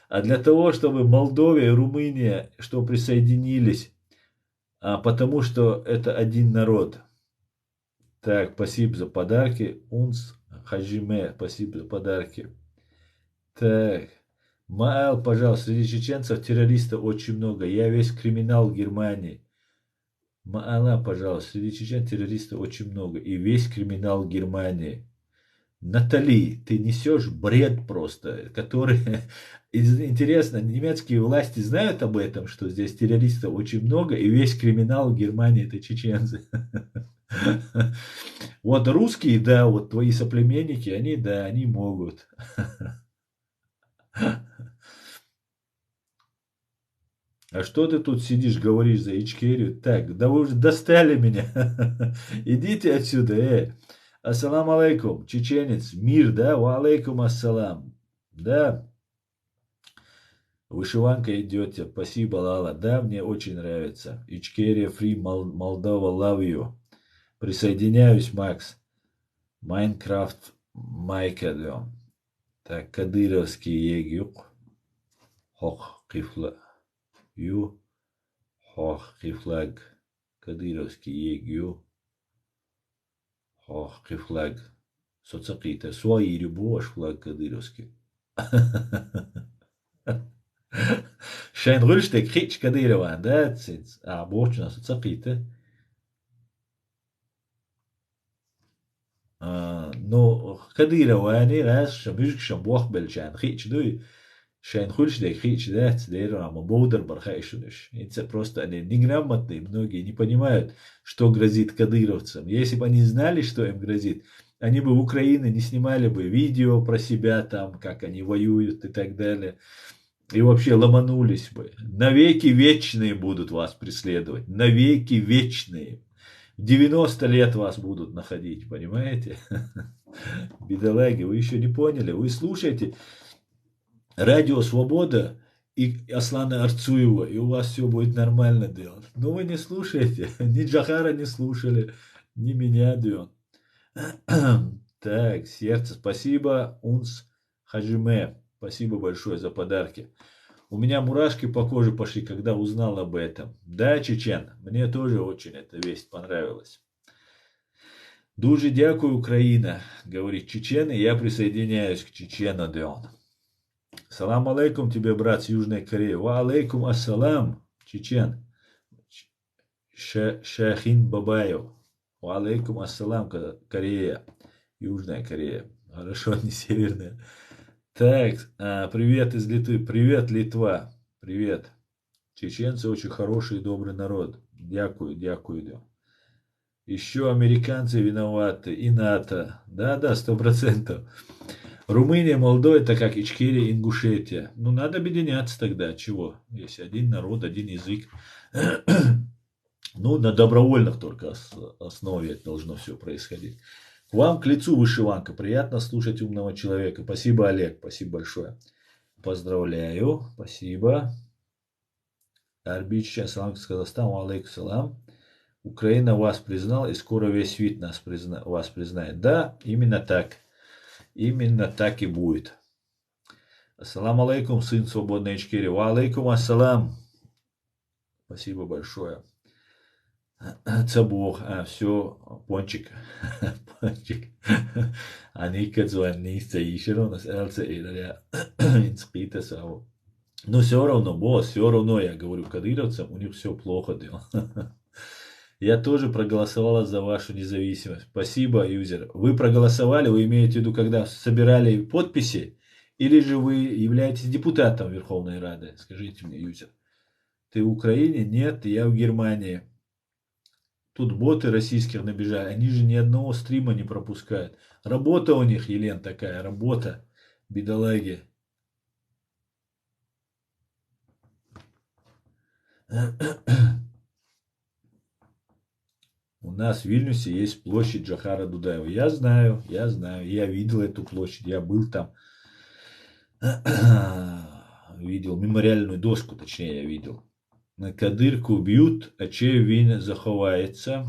А для того, чтобы Молдовия и Румыния, что присоединились, потому что это один народ. Так, спасибо за подарки. Унс Хаджиме, спасибо за подарки. Так, Маэл, пожалуйста, среди чеченцев террористов очень много. Я весь криминал в Германии. Маала, пожалуйста, среди чечен террористов очень много. И весь криминал Германии. Натали, ты несешь бред просто, который... Интересно, немецкие власти знают об этом, что здесь террористов очень много, и весь криминал Германии это чеченцы. Вот русские, да, вот твои соплеменники, они, да, они могут. А что ты тут сидишь, говоришь за Ичкерию? Так, да вы уже достали меня. Идите отсюда, Ассаламу алейкум, чеченец, мир, да? Ва алейкум ассалам. Да. Вышиванка идете. Спасибо, Лала. Да, мне очень нравится. Ичкерия, Free, Молдова, love you. Присоединяюсь, Макс. Майнкрафт Майка diyorum. Так, кадыровский егюк. Хох кифла. Ю. Хох кифлаг. Кадыровский егю. Хох кифлаг. Соцакита. Свои рюбош флаг кадыровский. Шайн рульштек хич кадырова. Да, цинц. А, борчна соцакита. Ну, Кадырова, они раз шамюшк шамбуах белчан, хич дуй, шайн хульш дек хич дат, дейра ама боудер бархайшуниш. Это просто они неграмотные, многие не понимают, что грозит кадыровцам. Если бы они знали, что им грозит, они бы в Украине не снимали бы видео про себя там, как они воюют и так далее. И вообще ломанулись бы. Навеки вечные будут вас преследовать. Навеки вечные. 90 лет вас будут находить, понимаете? Бедолаги, вы еще не поняли. Вы слушаете Радио Свобода и Аслана Арцуева, и у вас все будет нормально делать. Но вы не слушаете. Ни Джахара не слушали, ни меня, Дион. Так, сердце, спасибо. Унс Хаджиме, спасибо большое за подарки. У меня мурашки по коже пошли, когда узнал об этом. Да, Чечен, мне тоже очень эта весть понравилась. Дуже дякую, Украина, говорит Чечен, и я присоединяюсь к Чечену, Дион. Салам алейкум тебе, брат с Южной Кореи. Ва алейкум ассалам, Чечен. Шахин Бабаев. Ва алейкум ассалам, Корея. Южная Корея. Хорошо, не северная. Так, привет из Литвы. Привет, Литва. Привет. Чеченцы очень хороший и добрый народ. Дякую, дякую. Еще американцы виноваты. И НАТО. Да, 100%. Румыния, Молдова, это как Ичкерия, Ингушетия. Ну, надо объединяться тогда. Чего? Если один народ, один язык. Ну, на добровольных только основе должно все происходить. К вам к лицу вышиванка. Приятно слушать умного человека. Спасибо, Олег. Спасибо большое. Поздравляю. Спасибо. Арбич, салам из Казахстана. Алейкум салам. Украина вас признала, и скоро весь свет вас признает. Да, именно так. Именно так и будет. Ассаламу алейкум, сын свободной Ичкерии. Ва алейкум ассалам. Спасибо большое. Цабух, все, пончик. Пончик. Аника звонится еще у нас инспита сау. Но все равно, босс, все равно, я говорю, кадыровцам, у них все плохо дело. Я тоже проголосовала за вашу независимость. Спасибо, юзер. Вы проголосовали, вы имеете в виду, когда собирали подписи, или же вы являетесь депутатом Верховной Рады? Скажите мне, юзер. Ты в Украине? Нет, я в Германии. Тут боты российских набежали, они же ни одного стрима не пропускают. Работа у них, Елен, такая, работа, бедолаги. У нас в Вильнюсе есть площадь Джохара Дудаева. Я знаю, я видел эту площадь, я был там. Видел мемориальную доску, точнее, я видел. Кадырку бьют, а чей він заховается.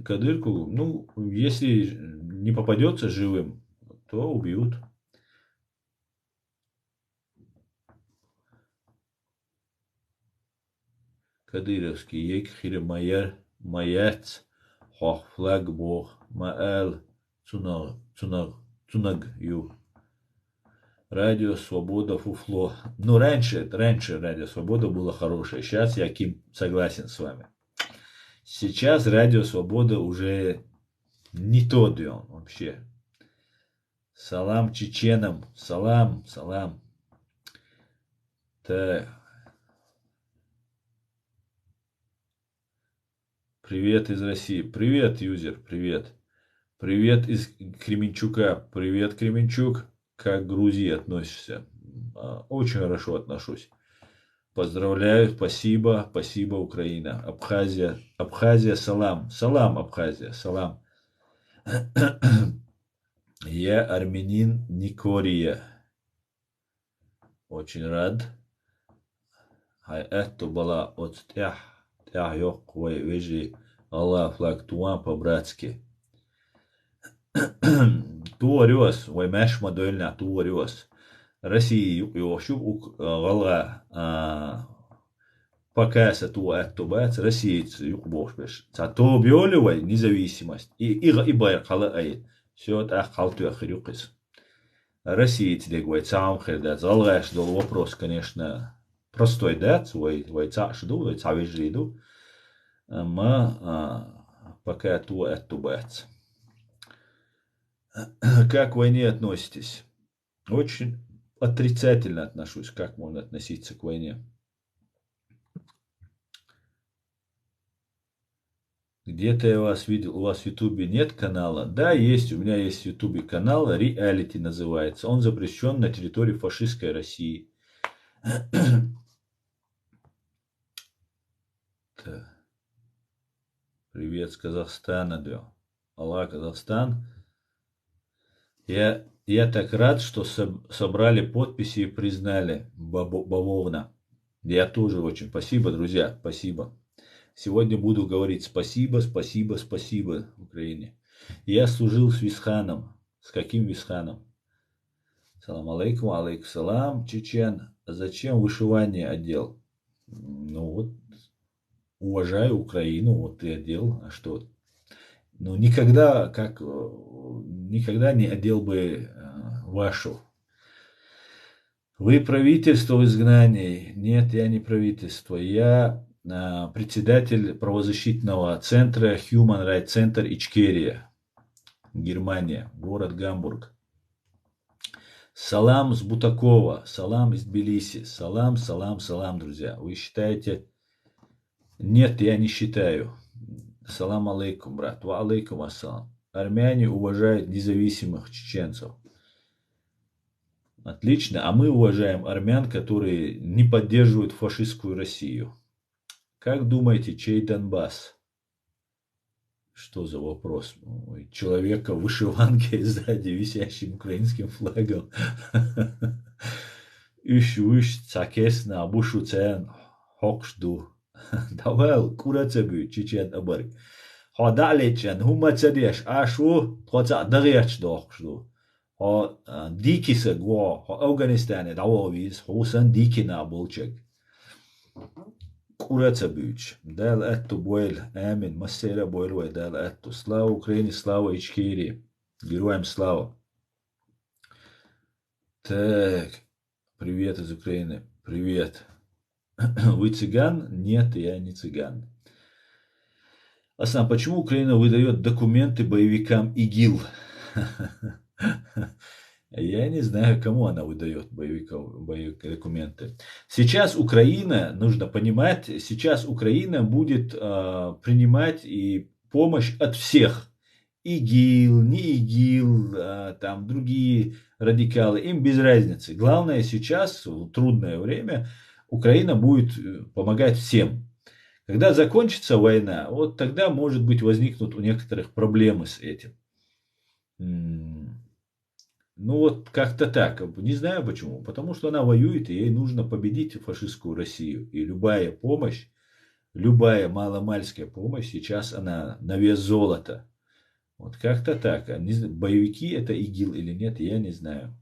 Кадырку, ну, если не попадется живым, то убьют. Кадыровский ек маяц хох флаг бог маэл цунаг ю. Радио Свобода фуфло. Ну, раньше Радио Свобода было хорошее. Сейчас я, Ким, согласен с вами. Сейчас Радио Свобода уже не тот он вообще. Салам чеченам. Салам. Так. Привет из России. Привет, юзер. Привет. Привет из Кременчука. Привет, Кременчук. Как к Грузии относишься? Очень хорошо отношусь. Поздравляю, спасибо, Украина. Абхазия, салам. Салам, Абхазия, салам. Я армянин Никория. Очень рад. Это была от тех yok ve veji Allah флаг туан по-братски. Туариос, вай мэш модельна туариос. Россия юшуп галга покаса туа аттобац Россия юкбош беш. Цато биолевай независимость. И байркала ай. Все это ахалту ахирюкис. Россия тебе сам хердат. Залгаш дол вопрос, конечно, простой дат, вай цашду, вай цавижриду. Ма пока туа аттобац. Как к войне относитесь? Очень отрицательно отношусь. Как можно относиться к войне? Где-то я вас видел, у вас в Ютубе нет канала? Да, есть, у меня есть в Ютубе канал, Reality называется. Он запрещен на территории фашистской России. Привет с Казахстана, да. Аллах, Казахстан. Я так рад, что собрали подписи и признали Бавовна. Я тоже очень. Спасибо, друзья, спасибо. Сегодня буду говорить спасибо, спасибо, спасибо Украине. Я служил с Висханом. С каким Висханом? Салам алейкум, алейкум салам, чечен. Зачем вышивание одел? Ну вот, уважаю Украину, вот и одел. А что? Ну, никогда не одел бы вашу. Вы правительство в изгнании. Нет, я не правительство. Я председатель правозащитного центра Human Rights Center Ичкерия, Германия, город Гамбург. Салам с Бутакова, салам из Тбилиси. Салам, салам, салам, друзья. Вы считаете? Нет, я не считаю. Салам алейкум, брат. Ва алейкум ассалам. Армяне уважают независимых чеченцев. Отлично. А мы уважаем армян, которые не поддерживают фашистскую Россию. Как думаете, чей Донбасс? Что за вопрос? Человека в вышиванке сзади висящим украинским флагом. Үш, цакесна, абушу цен, хокшду. Давай, курацебю, чечен абарг. Ха далечен, хума цадеш, ашу, тхоца дагяч дохшду. Ха дикиса гуа, ха Афганистане дававиз, хусан дикина болчек. Курацебюч. Дал эту бойль, амин, массера бойль, дал эту. Слава Украине, слава Ичкерии. Героям слава. Так, привет из Украины. Привет. Вы цыган? Нет, я не цыган. Аслан, почему Украина выдает документы боевикам ИГИЛ? Я не знаю, кому она выдает документы. Сейчас Украина, нужно понимать, сейчас Украина будет принимать и помощь от всех. ИГИЛ, не ИГИЛ, там другие радикалы, им без разницы. Главное сейчас, в трудное время, Украина будет помогать всем. Когда закончится война, вот тогда, может быть, возникнут у некоторых проблемы с этим. Ну вот как-то так. Не знаю почему. Потому что она воюет, и ей нужно победить фашистскую Россию. И любая помощь, любая маломальская помощь, сейчас она на вес золота. Вот как-то так. Боевики это ИГИЛ или нет, я не знаю.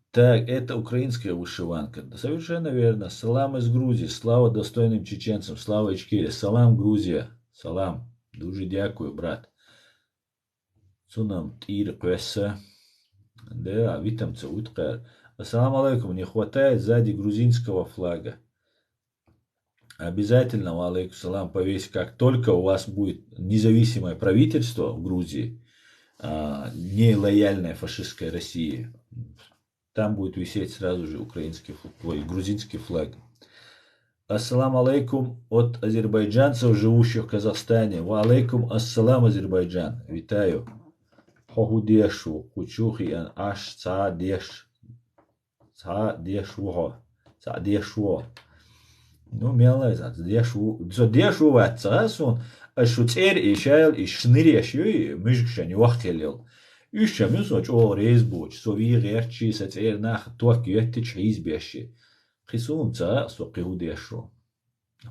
Так, это украинская вышиванка. Да, совершенно верно. Салам из Грузии. Слава достойным чеченцам. Слава Ичкерии. Салам, Грузия. Салам. Дуже дякую, брат. Цунам тир квеса. Да, витамца уткар. Ассалам алейкум. Не хватает сзади грузинского флага. Обязательно, алейкум салам, повесь. Как только у вас будет независимое правительство в Грузии, не лояльное фашистской России, там будет висеть сразу же грузинский флаг. Ассалам алейкум от азербайджанцев, живущих в Казахстане. Ва алейкум ассалам, Азербайджан. Витаю. Хохудешу, кучухи, аш цаадеш. Цаадешуho. Цаадешуо. Ну, мелай, цаадешу. Цаадешу ватцаасун. Ашу цер ишайл ишныряшю, мыжкшани вахтелел. Üşşemiz soç o rez boç. Sovi gerçi seçer nach tuak yette çiz beşi. Qisum ça soqihu deşo.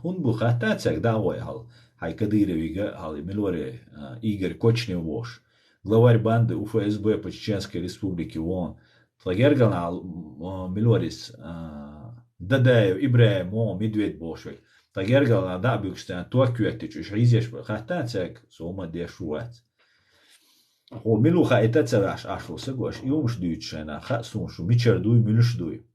Hun bu xata çak davay hal. Хайкадыровига, Гали Милори, Игорь Кочневош, главарь банды УФСБ по Чеченской Республике ООН, Тлагерганал Милорис, Дадаев, Ибраев, Медведь Бошвик, Тлагерганал Дабюкстен, Туакюэтич, Ризеш, Хатанцек, Сома Дешуат. Хо Милуха это цараш ашло сагош, и умш дючена, хасуншу, мичардуй, милюшдуй.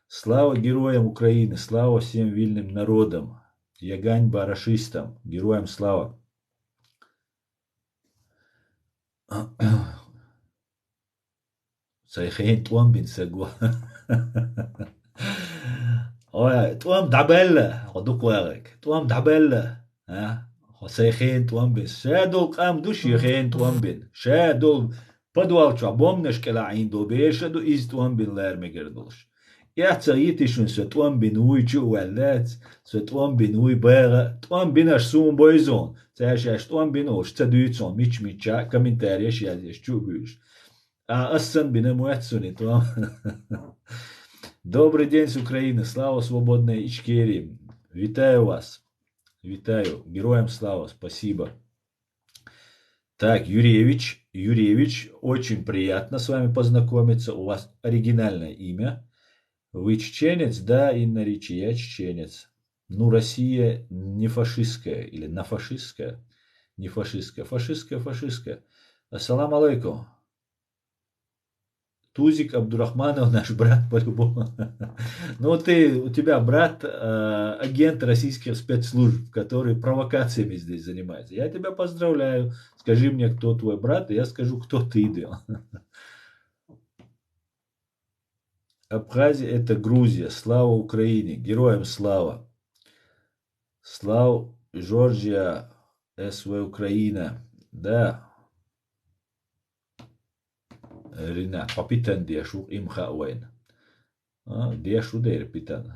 Слава героям Украины, слава всем вильным народам, ягань барашистам, героям слава. Сайхейн туамбин сагва. Ой, туам дабелла, ходук варик, туам дабелла, Сайхейн туамбин, шадол кам душ яхейн туамбин, шадол подвалча бомнеш келаин до бешаду из туамбин лермегердолш. يعتقيتشون ستوان بنوي جو ولات ستوان بنوي باغا توان بناش سون بويزون تاشاش توان بنوش تدويتون ميتش ميتشا كومنتاريش ياليش جو بيش أصلا بنамуэтсуни توان. Добрый день с Украины, слава свободной Ичкерии. Витаю вас, витаю, героям слава, спасибо. Так, Юрьевич, очень приятно с вами познакомиться, у вас оригинальное имя. Вы чеченец, да, Инна Ричи, я чеченец. Ну, Россия не фашистская или нафашистская, не фашистская, фашистская. Ассаламу алейкум. Тузик Абдурахманов, наш брат по-любому. Ну, у тебя брат агент российских спецслужб, который провокациями здесь занимается. Я тебя поздравляю. Скажи мне, кто твой брат, и я скажу, кто ты. Абхазия – это Грузия. Слава Украине. Героям слава. Слава Жоржия, СВ Украина. Да. Ринат, попитан дешу имха уэн. Дешу дер питан.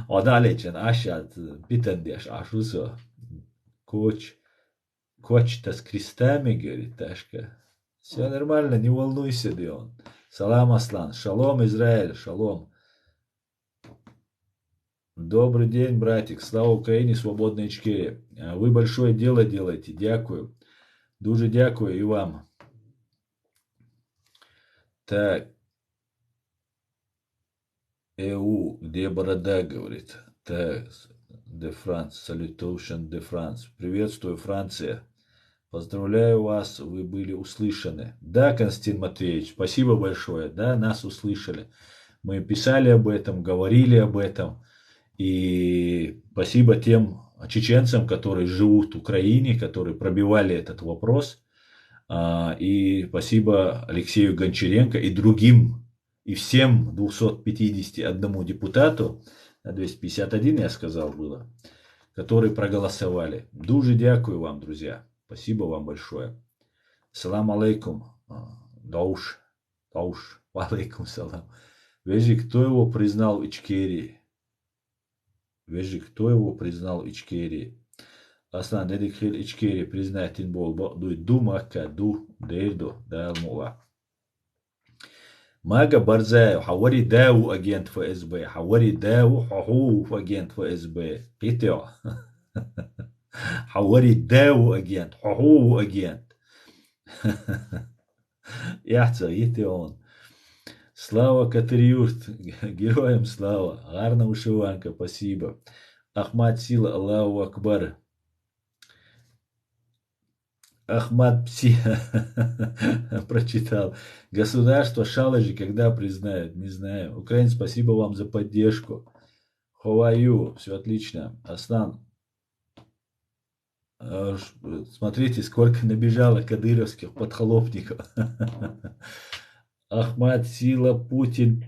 Одалечен ашат питан деш ашусо. Коч с крестами, говорит Ташка. Все нормально, не волнуйся, Дион. Салам, Аслан. Шалом, Израиль. Шалом. Добрый день, братик. Слава Украине, свободной Ичкерии. Вы большое дело делаете. Дякую. Дуже дякую и вам. Так. где борода, говорит. Так. Де Франс. Salutation де Франс. Приветствую, Франция. Поздравляю вас, вы были услышаны. Да, Константин Матвеевич, спасибо большое. Да, нас услышали. Мы писали об этом, говорили об этом. И спасибо тем чеченцам, которые живут в Украине, которые пробивали этот вопрос. И спасибо Алексею Гончаренко и другим, и всем 251 депутату, 251 я сказал было, которые проголосовали. Дуже дякую вам, друзья. Спасибо вам большое. Салам алейкум. Дауш. Алейкум салам. Вежи, кто его признал в Ичкерии? Аслан, дедикхил Ичкерии признает инбол. Ду мака, ду дейрдо, дайл мула. Мага Барзаев, хавари дау агент ФСБ. Хавари дау хаху агент ФСБ. Питео. حوري داو агент, хоху агент. Яхца, он. Слава Катриюрт, героям слава. Гарна вышиванка, спасибо. Ахмад Сила, Аллаху Акбар. Ахмад Пси прочитал. Государство Шалажи когда признают, не знаю. Украинцы, спасибо вам за поддержку. Ховаю, все отлично. Аслан. Смотрите, сколько набежало кадыровских подхлопников. Ахмад Сила, Путин.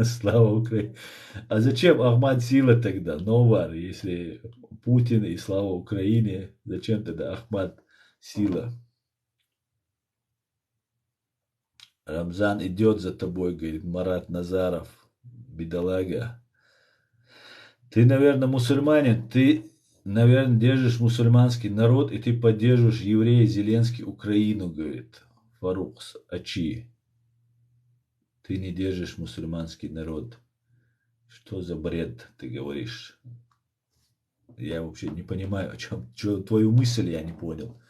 Слава Украине. А зачем Ахмад Сила тогда? Новар, если Путин и слава Украине, зачем тогда Ахмад Сила? Рамзан идет за тобой, говорит Марат Назаров. Бедолага. Ты, наверное, мусульманин. Ты, наверное, держишь мусульманский народ, и ты поддерживаешь еврея Зеленский Украину, говорит Фарук Ачи. Ты не держишь мусульманский народ. Что за бред ты говоришь? Я вообще не понимаю, о чем, твою мысль я не понял.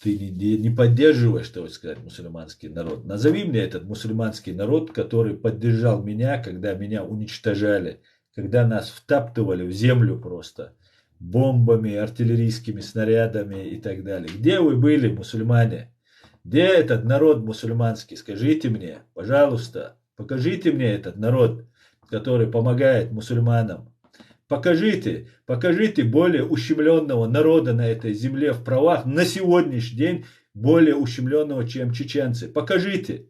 Ты не поддерживаешь, так сказать, мусульманский народ. Назови мне этот мусульманский народ, который поддержал меня, когда меня уничтожали, когда нас втаптывали в землю просто бомбами, артиллерийскими снарядами и так далее. Где вы были, мусульмане? Где этот народ мусульманский? Скажите мне, пожалуйста, покажите мне этот народ, который помогает мусульманам. Покажите более ущемленного народа на этой земле в правах на сегодняшний день, более ущемленного, чем чеченцы. Покажите,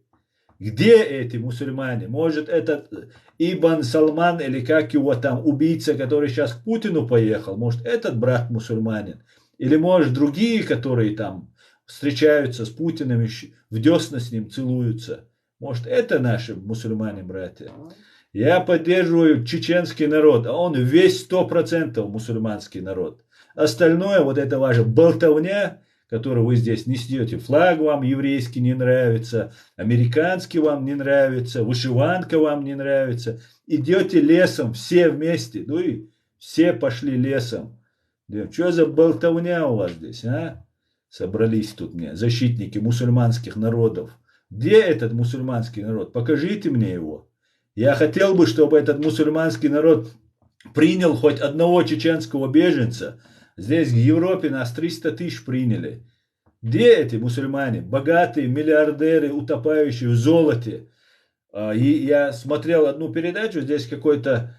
где эти мусульмане? Может, этот Ибн Салман или как его там, убийца, который сейчас к Путину поехал, может, этот брат мусульманин? Или, может, другие, которые там встречаются с Путиным, в десна с ним целуются? Может, это наши мусульмане-братья? Я поддерживаю чеченский народ, а он весь 100% мусульманский народ. Остальное, вот это ваша болтовня, которую вы здесь несете, флаг вам еврейский не нравится, американский вам не нравится, вышиванка вам не нравится, идете лесом все вместе, ну и все пошли лесом. Что за болтовня у вас здесь, а? Собрались тут мне защитники мусульманских народов. Где этот мусульманский народ? Покажите мне его. Я хотел бы, чтобы этот мусульманский народ принял хоть одного чеченского беженца. Здесь в Европе нас 300 тысяч приняли. Где эти мусульмане? Богатые, миллиардеры, утопающие в золоте. И я смотрел одну передачу, здесь какой-то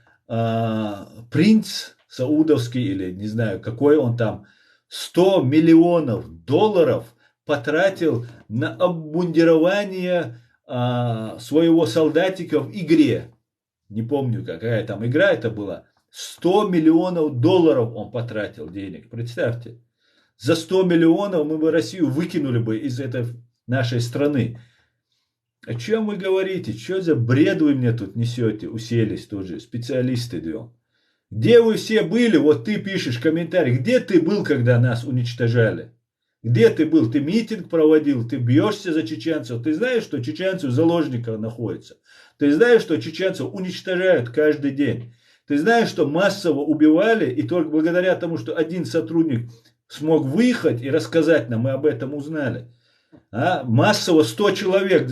принц саудовский, или не знаю, какой он там, 100 миллионов долларов потратил на обмундирование своего солдатика в игре. Не помню, какая там игра это была. 100 миллионов долларов он потратил денег. Представьте. За 100 миллионов мы бы Россию выкинули бы из этой нашей страны. О чем вы говорите? Что за бред вы мне тут несете? Уселись тоже. Специалисты две. Где вы все были? Вот ты пишешь комментарий. Где ты был, когда нас уничтожали? Где ты был? Ты митинг проводил, ты бьешься за чеченцев. Ты знаешь, что чеченцы в заложниках находятся. Ты знаешь, что чеченцев уничтожают каждый день. Ты знаешь, что массово убивали, и только благодаря тому, что один сотрудник смог выехать и рассказать нам, мы об этом узнали. Массово 100 человек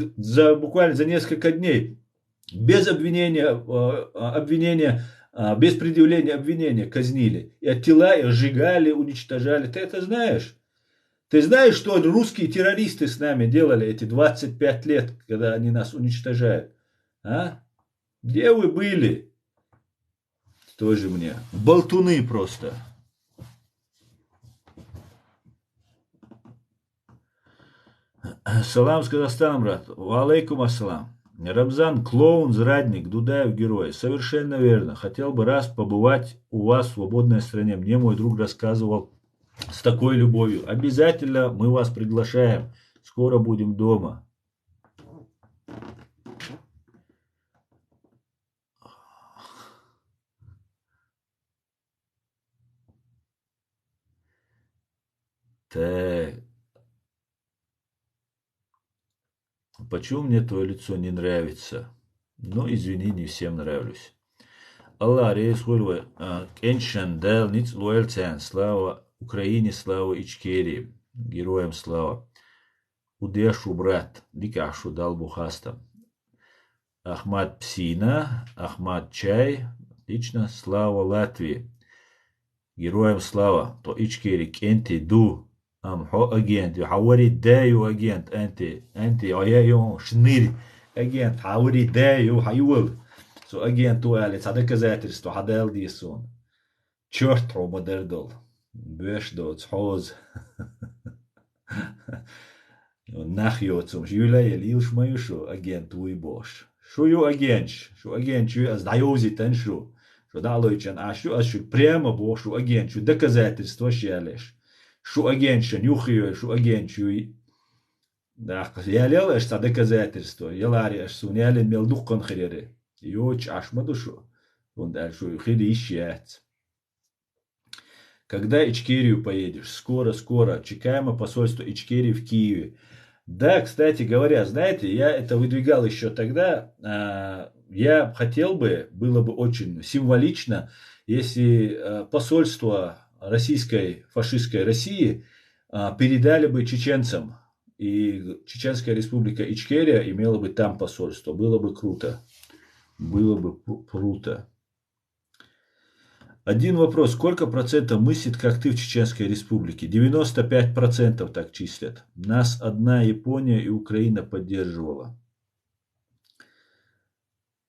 буквально за несколько дней без обвинения, без предъявления обвинения казнили. И тела и сжигали, уничтожали. Ты это знаешь? Ты знаешь, что русские террористы с нами делали эти 25 лет, когда они нас уничтожают? Где вы были? Тоже мне. Болтуны просто. Салам с Казахстана, брат. Валейкум ассалам. Рамзан, клоун, зрадник, Дудаев, герой. Совершенно верно. Хотел бы раз побывать у вас в свободной стране. Мне мой друг рассказывал с такой любовью. Обязательно мы вас приглашаем. Скоро будем дома. Так. Почему мне твое лицо не нравится? Ну, извини, не всем нравлюсь. Allah reis хульва, Кеншан дал ниц луэльцан. Слава Украине, слава Ичкерии. Героям слава. Удешу, брат, дикашу дал бухаста. Ахмад Псина, Ахмад Чай. Отлично, слава Латвии. Героям слава. То Ичкери, Кенти, Ду. حو اجنت حوري دايو اجنت انت ايايو شنير اجنت حوري دايو حيول سو اجنت وقال صدق زاترس تو حدال ديسون تشورت رو مدردل بيش دوت حوز نخيوتسم يولا يليوش ما يشو اجنت ويبوش شو يو اجنش شو اجنش از دايوزي تنشو شو دالويچن اشو اشو прямо بوشو اجنش доказательства щелеш شو агенша, нюхаю, шо агенчу. Да, я лел, аж за доказательство. Я лари, аж суняли мел духкон хирере. Йоч, аж мадушу. Он дальше хири ищет. Когда Ичкерию поедешь? Скоро. Чекаемо посольство Ичкерии в Киеве. Да, кстати говоря, знаете, я это выдвигал еще тогда. Я хотел бы, было бы очень символично, если посольство российской, фашистской России передали бы чеченцам, и Чеченская республика Ичкерия имела бы там посольство. Было бы круто. Было бы круто. Один вопрос. Сколько процентов мыслит, как ты в Чеченской республике? 95% так числят. Нас одна Япония и Украина поддерживала.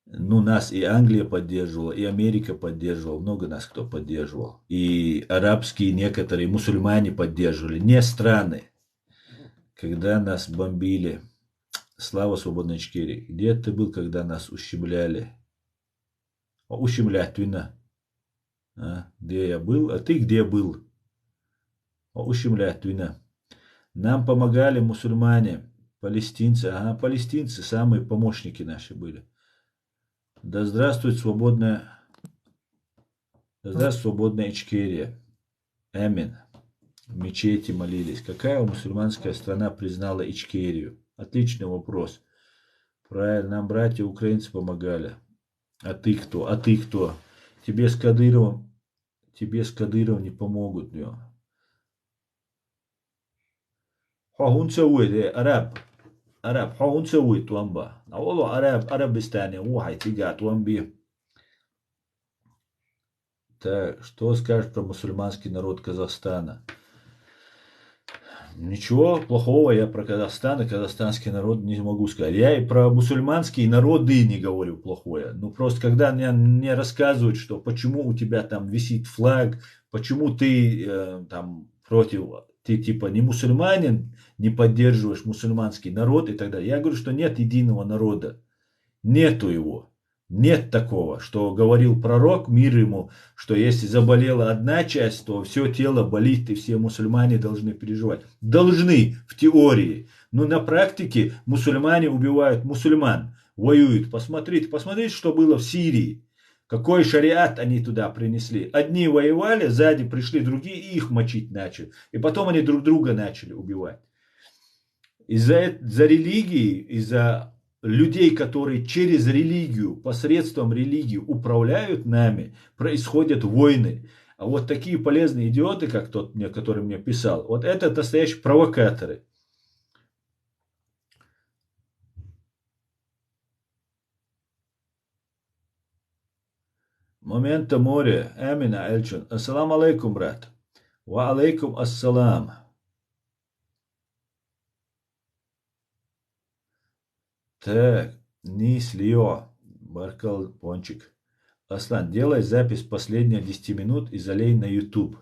Ну, нас и Англия поддерживала, и Америка поддерживала. Много нас кто поддерживал. И арабские некоторые мусульмане поддерживали. Не страны. Когда нас бомбили. Слава свободной Ичкерии. Где ты был, когда нас ущемляли? Ущемлять, вина. Где я был? А ты где был? Ущемлять, вина. Нам помогали мусульмане, палестинцы. Ага, палестинцы самые помощники наши были. Да здравствует свободная Ичкерия. Амин. В мечети молились. Какая мусульманская страна признала Ичкерию? Отличный вопрос. Правильно, нам братья украинцы помогали. А ты кто? А ты кто? Тебе с Кадыровым не помогут. Хохун сауит, араб, хохун сауит вамба. А والله арабистане, вахай тигат вамби. Так, что скажешь про мусульманский народ Казахстана? Ничего плохого я про Казахстан и казахстанский народ не могу сказать. Я и про мусульманские народы не говорю плохое. Ну просто когда мне рассказывают, что почему у тебя там висит флаг, почему ты там против, ты типа не мусульманин, не поддерживаешь мусульманский народ и так далее. Я говорю, что нет единого народа. Нету его. Нет такого, что говорил пророк, мир ему, что если заболела одна часть, то все тело болит, и все мусульмане должны переживать. Должны, в теории. Но на практике мусульмане убивают мусульман, воюют. Посмотрите, что было в Сирии. Какой шариат они туда принесли. Одни воевали, сзади пришли другие и их мочить начали. И потом они друг друга начали убивать. Из-за религии, из-за людей, которые через религию, посредством религии управляют нами, происходят войны. А вот такие полезные идиоты, как тот, который мне писал, вот это настоящие провокаторы. Момента море. Амина Эльчун. Ассаламу алейкум, брат. Ва алейкум ассалам. Так, Нис Лио, Баркал Пончик. Аслан, делай запись последние 10 минут и залей на YouTube.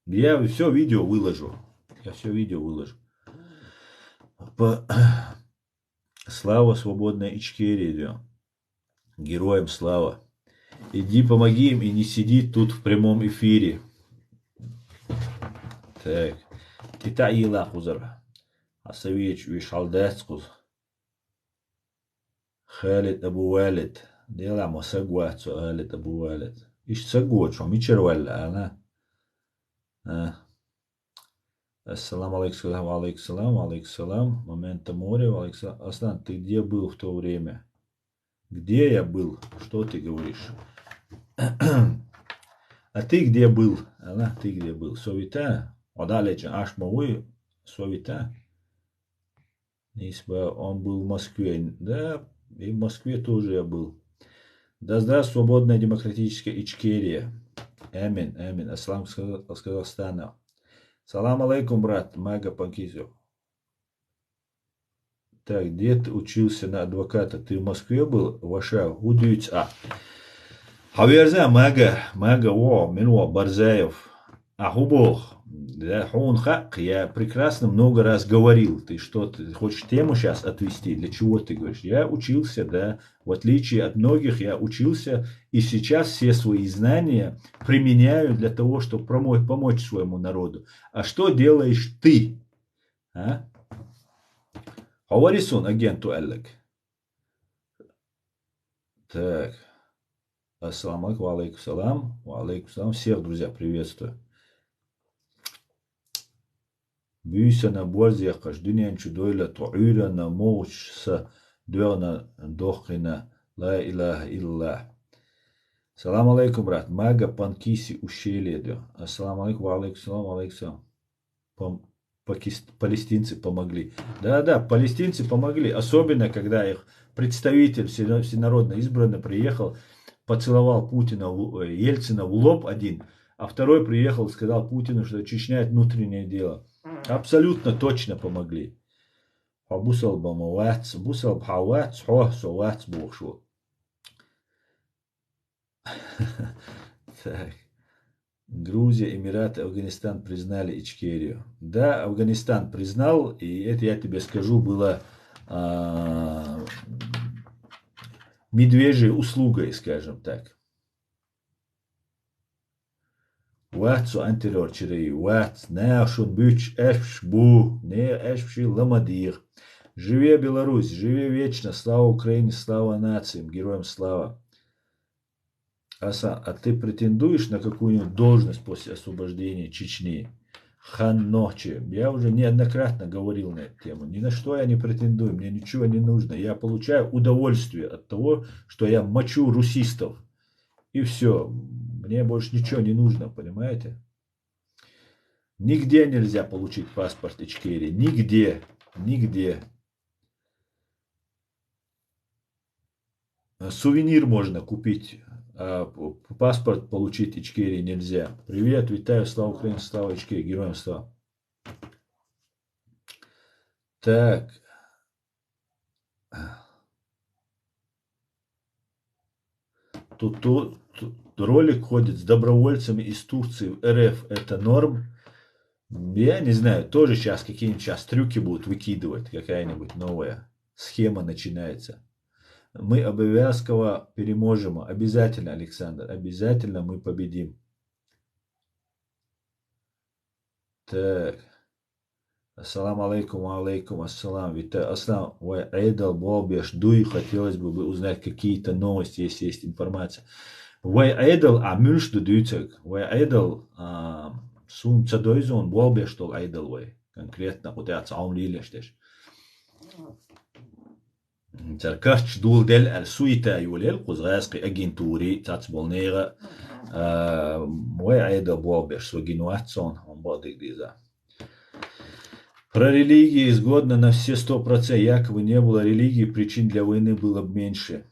Я все видео выложу. Слава свободной Ичкерии. Героям слава. Иди помоги им и не сиди тут в прямом эфире. Так. Титаила хузар. Асавич вишалдецкуз. Халид Абу Валид. Дела мосагуат Халид Абу Валид. Иш сагуат, шо мичер валла, она. Ассаламу алейкум салам. Момента море, Аслан, ты где был в то время? Где я был? Что ты говоришь? А ты где был? Ты где был? Совита? Одалечен Ашмауи? Совита? Он был в Москве. Да, и в Москве тоже я был. Да здравствует свободная демократическая Ичкерия. Амин, амин. Аслам с Казахстана. Салам алейкум, брат. Мага Панкизов. Так, где ты учился на адвоката? Ты в Москве был? Ваша Удюц. Хаверза Мага, Минуа Барзаев. Ахубох. Да, я прекрасно много раз говорил. Ты что, ты хочешь тему сейчас отвести? Для чего ты говоришь? Я учился, да. В отличие от многих, я учился. И сейчас все свои знания применяю для того, чтобы помочь своему народу. А что делаешь ты? Хаварисун агенту Эллек. Так. Ассаламу алейкум салам. Ва алейкум салам. Всех, друзья, приветствую. Büyüse na boz yakaş, dünyanın çuduyla tuğuyla na moğuşsa döğna dohkina la ilahe illallah. Салам алейкум, брат. Мага панкиси ущелье. Ассалам алейкум, алейкум, салам, алейкум. Салам. Палестинцы помогли. Да-да, палестинцы помогли. Особенно, когда их представитель всенародно избранный приехал, поцеловал Путина, Ельцина в лоб один, а второй приехал и сказал Путину, что Чечня это внутреннее дело. Абсолютно точно помогли. Бусал бамавац, бусал бхавац, совац бухшу. Так. Грузия, Эмираты, Афганистан признали Ичкерию. Да, Афганистан признал, и это, я тебе скажу, было медвежьей услугой, скажем так. Ватсу антирор чирей, ват, нашун бюч, эшпш бу, не эшпши ламадир. Живе Беларусь, живе вечно, слава Украине, слава нациям, героям слава. Асан, а ты претендуешь на какую-нибудь должность после освобождения Чечни? Хан Нохчи. Я уже неоднократно говорил на эту тему. Ни на что я не претендую, мне ничего не нужно. Я получаю удовольствие от того, что я мочу русистов. И все. Мне больше ничего не нужно, понимаете? Нигде нельзя получить паспорт Ичкерии. Нигде. Нигде. Сувенир можно купить, а паспорт получить Ичкерии нельзя. Привет, витаю, слава Украине, слава Ичкерии, героям слава. Так. Тут ролик ходит с добровольцами из Турции в РФ. Это норм? Я не знаю, тоже сейчас какие-нибудь сейчас трюки будут выкидывать, какая-нибудь новая схема начинается. Мы обовязково переможем. Обязательно, Александр. Обязательно мы победим. Так. Ассалам алейкум, алейкум ассалам. Витаю, ассалам. Айдал Болбеш Дуй. Хотелось бы узнать какие-то новости, если есть информация. Айдал Амюшду Дюцек. Айдал Сун Цадойзон Болбеш Тол Айдал. Конкретно вот это Аумлилештеш. تركش دول دل السويتا يولل قزغاسقي أجنتوري تاتسبولنيغا وعيدا بوبش согинуатсон он бодик диза. Про религии сгодно на все 100%. Якобы не было религии, причин для войны было бы меньше.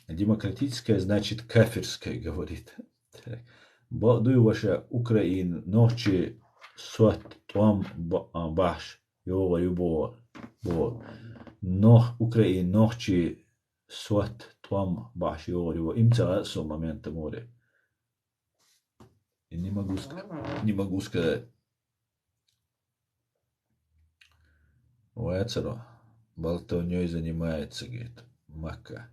Демократическая значит кафирская, говорит. Бодуй ваша Украина ночи сот том баш его любого. Нох Украина ночи сот том баш его. Им царасо момента море. Не могу сказать. Уэцеро болтовней занимается, говорит, Мака.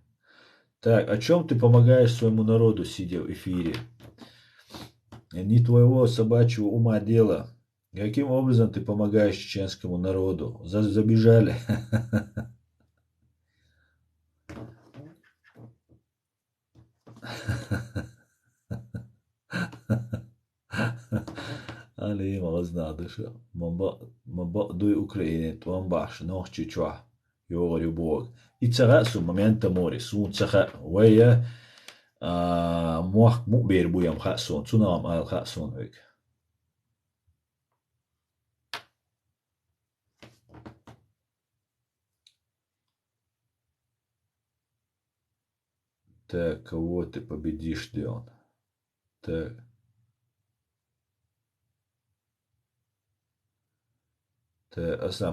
Так, о чем ты помогаешь своему народу, сидя в эфире? Не твоего собачьего ума дело. Каким образом ты помогаешь чеченскому народу? Забежали. Ali ima znaš, duj Ukrajine, tuam baš, noći čua, jori Bog. I cara su momenta mori, sunca veja, moh mukbir bujam hasun, sunam al hasun vek. Так, кого ты победишь, Дион? Так.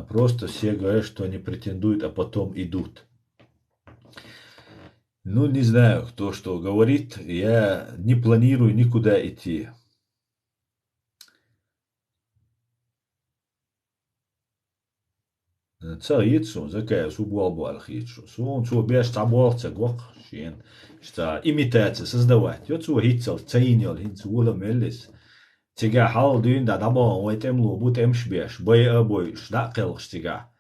Просто все говорят, что они претендуют, а потом идут. Ну, не знаю, кто что говорит. Я не планирую никуда идти. Царицу, закая субуалбу алхичу. Сун цу беш табуалца гвак шин. Что имитация создавать. Я цу хитцал цайнил хинцу ула меллис. Тига хал дюн да дабон уэтемлу бутемш беш. Бой абой шдакел штига.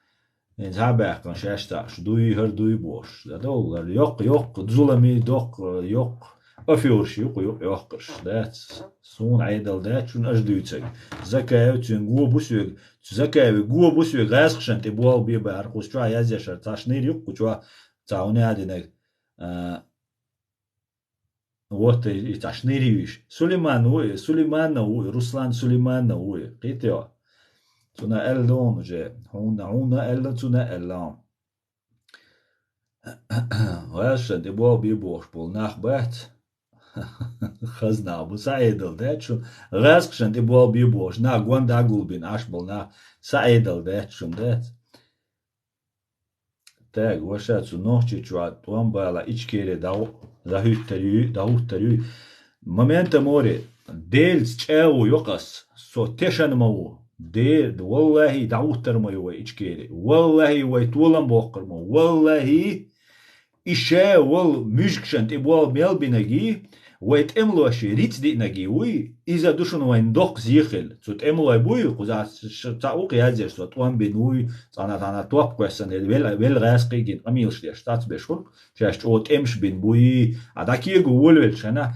Ens häbää kan shasta shdui her dui bosh. Da dollar yok zulami dok yok. Afyorsh yok. That's son aidal that shun ajduitsag. Zakaya tsun go busug. Zakaya go busug gaskhshan te bol bi bar khustra yazashar tashnir yok kuchwa tauni adinek. Вот и ташныривиш. Сулейман уй, Сулеймана уй, Руслан Сулеймана уй. Қитео. Туна элдон уже. Хуна элдон туна элдон. Ваша, ты был бибош, был нахбат. Хазна, бу саидал, да, чум. Раскшан, ты был бибош. На гванда гулбин, аш был на саидал, да, чум, да. Так, ваша цу ночи чуа, туам бала, ичкере, да хуттарю. Момента море, дельц чэу йокас, со тешан мау. دير والله دعوتر ما يوي إشكيري والله ويتولم بوقر ما والله إشاء وال مشكشنت إبوال ميل بنجي ويتأملوا شيء ريت دي نجي وي إذا دوشن وين دوق زيخل تأملوا بوي قزع تعوق يازر صوت وان بنوي أنا توقع كويسن ويل غاس قيجين أميل شديش تات بشور شاش أو تأمش بين بوي عداكي يقول ويلشنا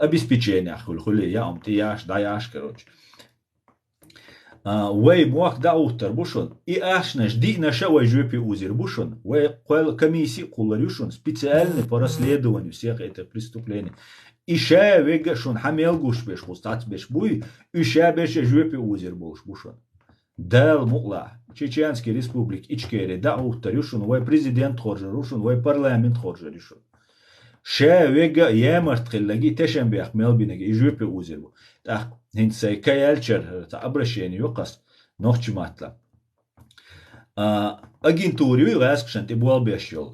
обеспечение خلي يا أمتياش داياش كروش وي موك داوتر بوشون и ашнаш ди наша вайжепи узер бушон вай комиссии куларюшон специальный по расследованию всех этих преступлений и ша вега шон хамел гуш беш хустат беш буй и ша беш жепи узер буш бушон дал мула Чеченской республики ичкере дауттар юшон вай президент хоржерушон вай парламент хоржерушон ша вега ямарт хиллаги тешенбех мелбинеги жепи узер бу так هنسي كيالشر تعبرشين يقص نوخش ماتلا أجنتوري غاسكشن تبوال بيشيل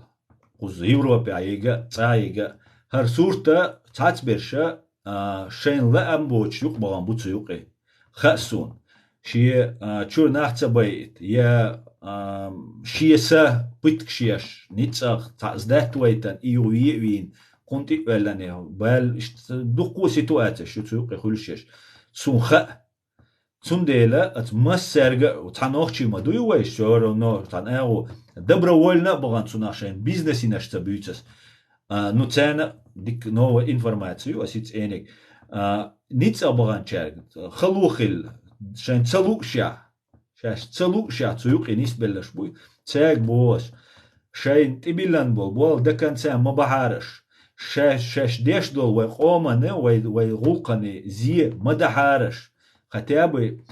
قز يوروبي عيجا تعيجا هر صورتا تعتبرشا شين لا أمبوش يقبغان بوتسو يقي خأسون شي تشور ناحتا بيت يا شيسا بيتكشيش نيتساق تعزدات ويتان إيو يوين كنتي ولانه بل دقو سيتواتش شو تسوقي خلشيش سونخ سونديلا اتمسرغ وتانوخشي مدوي ويش شورو نو تاناو добровольно боган сунашен бизнеси нашта бюцес ну цена дик новая информацию асиц энек ниц абоган чарг халухил шен цалукша шаш цалукша цуюк инис беллаш буй цег бос шен тибилан бол до конца мабахараш شش ديش دول ويقومنا ويغوقني زي مدحارش хотя бы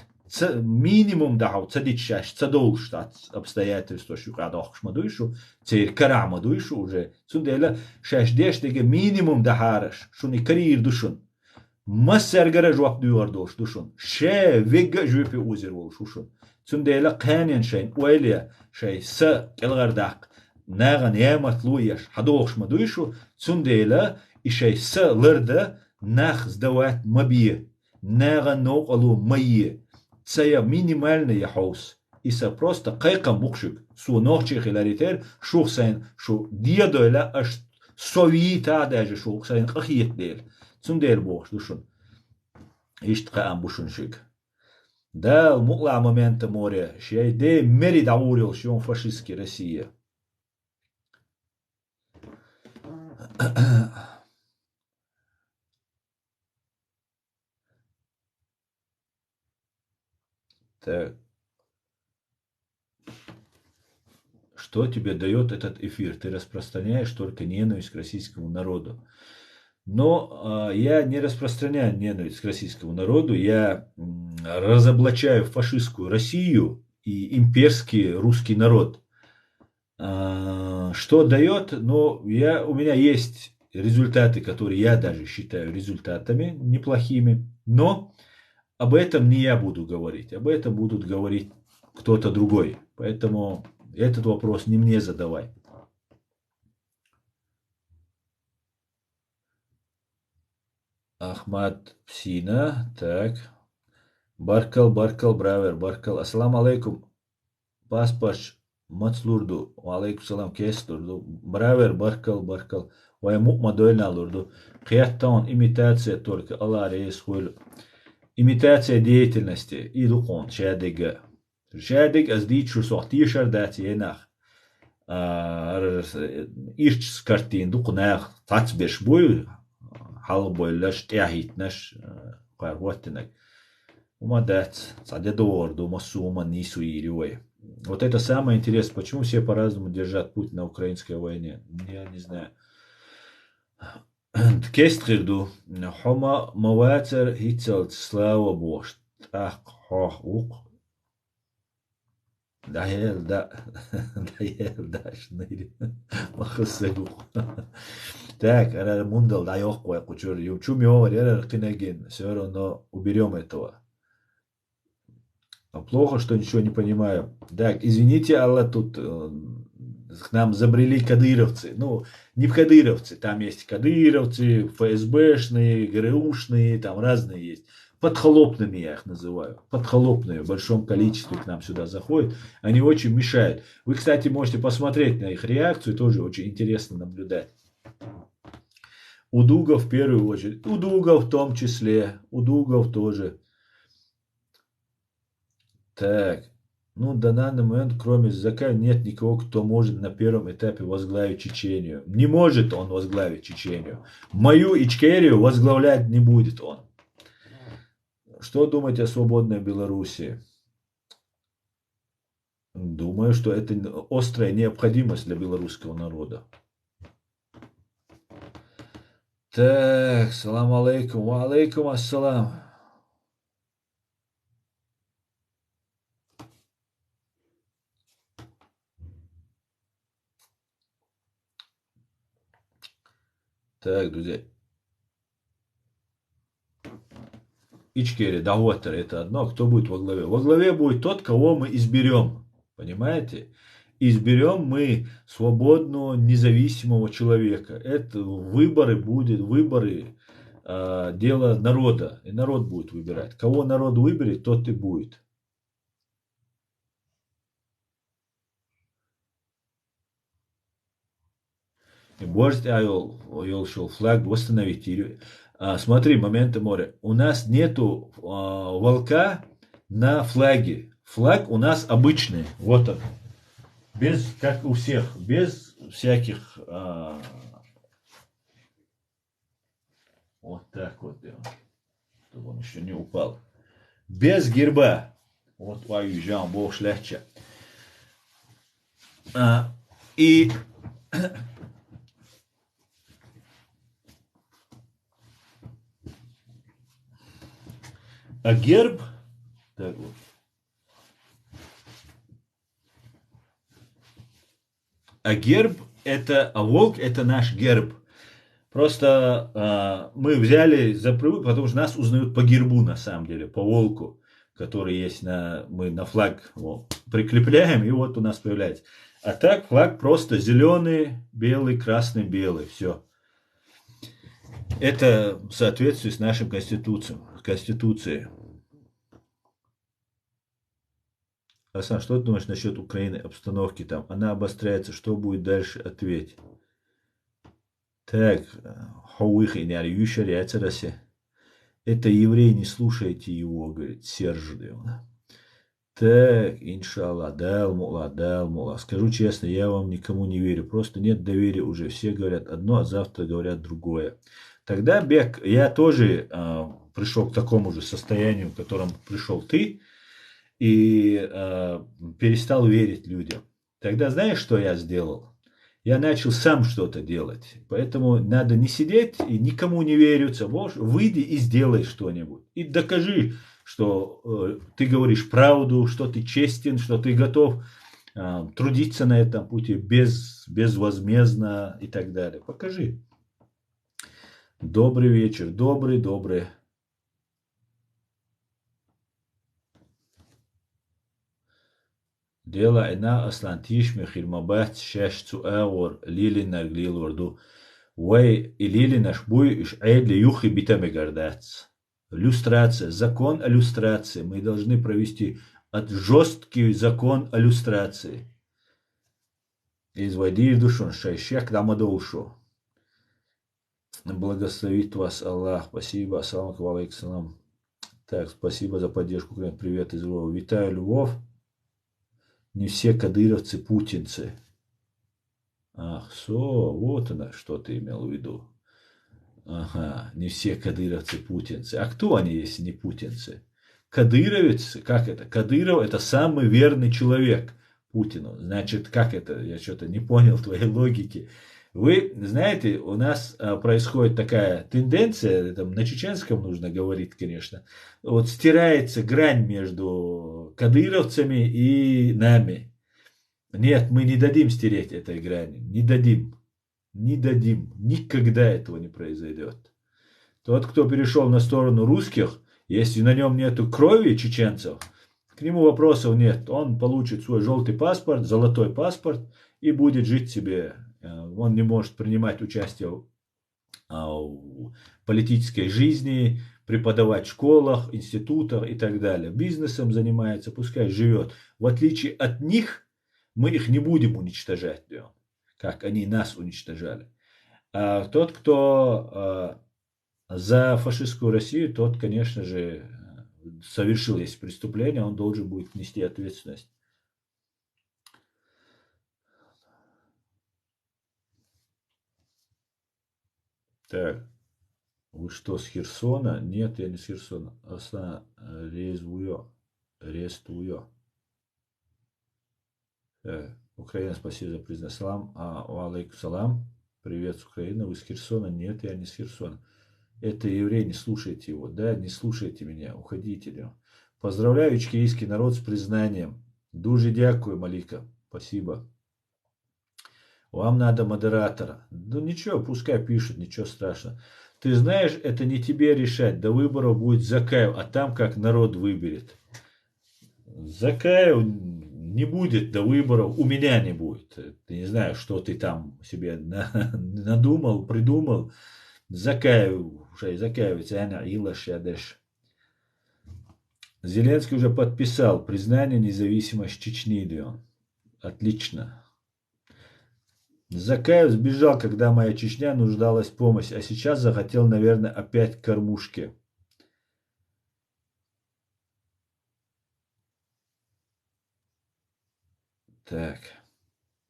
минимум дахау цадить шаш цадол штат обстоятельства что когда хшмадуйшу цер карамадуйшу уже сундела шаш деш деге минимум дахараш шуни карир душун массаргара жуап дуар дош душун ше вега жупи узер вол шушун сундела канен шайн уэлия шай са келгардак ناغن يامت لويش حدوخش مدويشو تسنديلا إشي سا لردا ناخز دوات مبيه ناغن نوقلو ميه تسايا минимально يحوس إسا просто قيقا مقشك سو نوخشي خلاليتر شوخ سين شو ديادولا أش سويتا داجة شوخ سين قخيت ديل تسنديل بوخش دوشن إشت قام بوشن شك دا المقلع момента موري شي دي مري دعوريل شيون فاشистски Россия Так. Что тебе дает этот эфир? Ты распространяешь только ненависть к российскому народу. Но я не распространяю ненависть к российскому народу, я разоблачаю фашистскую Россию и имперский русский народ. Что дает? Ну, у меня есть результаты, которые я даже считаю результатами неплохими, но об этом не я буду говорить, об этом будут говорить кто-то другой. Поэтому этот вопрос не мне задавай. Ахмад Псина, так. Баркал, бравер, Баркал. Ассаламу алейкум. Паспаш. Мацлурду, алейкум салам кестурду, бравер, Баркал, ваймук модельна лурду, қияттаун имитация только, Аллах рейс хуйлу, имитация деятельности, и дукон, шадега, аз дичу сохтишар дати енах, ирч с картин, дукунах, тацбеш буй, халбойлаш, тяхитнаш, қарваттинак, ума дат, садедорду, масума нису ириуэ. Вот это самое интересное, почему все по-разному держат путь на украинской войне. Я не знаю. Кестригду, хома маватер хитцелт слава бошт. Ах, хох, ук. Да ел, да. Да ел, да, шныри. Махасагу. Так, мундал, да ёх, кое кучур. Юмчу миовар, я рахтинеген. Все равно уберем этого. Плохо, что ничего не понимаю. Так, извините, Алла, тут к нам забрели кадыровцы. Ну, не кадыровцы, там есть кадыровцы, ФСБшные, ГРУшные, там разные есть. Подхолопными я их называю. Подхолопные в большом количестве к нам сюда заходят. Они очень мешают. Вы, кстати, можете посмотреть на их реакцию, тоже очень интересно наблюдать. Удугов в первую очередь. Удугов в том числе. Удугов тоже. Так, ну, на данный момент, кроме Зака, нет никого, кто может на первом этапе возглавить Чечению. Не может он возглавить Чечению. Мою Ичкерию возглавлять не будет он. Что думаете о свободной Белоруссии? Думаю, что это острая необходимость для белорусского народа. Так, салам алейкум, ва алейкум ассалам. Так, друзья. Ичкерия, Дагуатер, это одно. Кто будет во главе? Во главе будет тот, кого мы изберем. Понимаете? Изберем мы свободного, независимого человека. Это выборы будут, дело народа. И народ будет выбирать. Кого народ выберет, тот и будет. Можете, шел флаг восстановить. Смотри, моменты моря. У нас нету волка на флаге. Флаг у нас обычный. Вот он. Без, как у всех, без всяких... вот так вот делаем. Чтобы он еще не упал. Без герба. Вот уезжал, бог шлягча. И... А герб... Так вот. А герб это, а волк это наш герб. Просто мы взяли за привычку, потому что нас узнают по гербу на самом деле, по волку, который есть мы на флаг прикрепляем, и вот у нас появляется. А так флаг просто зеленый, белый, красный, белый, все. Это в соответствии с нашей конституцией. Асан, что ты думаешь насчет Украины, обстановки там? Она обостряется, что будет дальше? Ответь. Так, это еврей, не слушайте его, говорит Серж. Так, иншаллах, дал. Скажу честно, я вам никому не верю. Просто нет доверия уже. Все говорят одно, а завтра говорят другое. Тогда, Бек, я тоже пришел к такому же состоянию, в котором пришел ты, и перестал верить людям. Тогда знаешь, что я сделал? Я начал сам что-то делать. Поэтому надо не сидеть и никому не вериться. Выйди и сделай что-нибудь. И докажи, что ты говоришь правду, что ты честен, что ты готов трудиться на этом пути безвозмездно и так далее. Покажи. Добрый вечер. Добрый. Дела ина аслантиш мехирмабат шаш цуаур лилинар глилварду. Вай и лилинаш буй иш айдли юхи битаме гардац. Люстрация, закон о люстрации. Мы должны провести жесткий закон о люстрации. Изводи в душу, шайшек дамадоушу. Благословит вас Аллах. Спасибо. Ассаламу алейкум. Так, спасибо за поддержку. Привет из Львова. Витаю, Львов. Не все кадыровцы путинцы. Ах, вот она, что ты имел в виду. Ага, не все кадыровцы путинцы. А кто они, если не путинцы? Кадыровец, как это? Кадыров это самый верный человек Путину. Значит, как это? Я что-то не понял твоей логики. Вы знаете, у нас происходит такая тенденция, там, на чеченском нужно говорить, конечно, вот стирается грань между кадыровцами и нами. Нет, мы не дадим стереть этой грани, не дадим, не дадим, никогда этого не произойдет. Тот, кто перешел на сторону русских, если на нем нету крови чеченцев, к нему вопросов нет. Он получит свой желтый паспорт, золотой паспорт и будет жить себе. Он не может принимать участие в политической жизни, преподавать в школах, институтах и так далее. Бизнесом занимается, пускай живет. В отличие от них, мы их не будем уничтожать, как они нас уничтожали. А тот, кто за фашистскую Россию, тот, конечно же, совершил есть преступление, он должен будет нести ответственность. Так, вы что, с Херсона? Нет, я не с Херсона. Рестую. Украина, спасибо за признание. Салам. Алейкум салам. Привет, Украина. Вы с Херсона? Нет, я не с Херсона. Это еврей, не слушайте его. Да, не слушайте меня. Уходите. Да. Поздравляю ичкерийский народ с признанием. Дуже дякую, Малика. Спасибо. Вам надо модератора. Ну ничего, пускай пишут, ничего страшного. Ты знаешь, это не тебе решать. До выборов будет Закаев, а там как народ выберет. Закаев не будет до выборов, у меня не будет. Ты не знаю, что ты там себе надумал, придумал. Закаев, Зеленский уже подписал признание независимости Чечни. Отлично. Закаев сбежал, когда моя Чечня нуждалась в помощи, а сейчас захотел, наверное, опять кормушки. Так,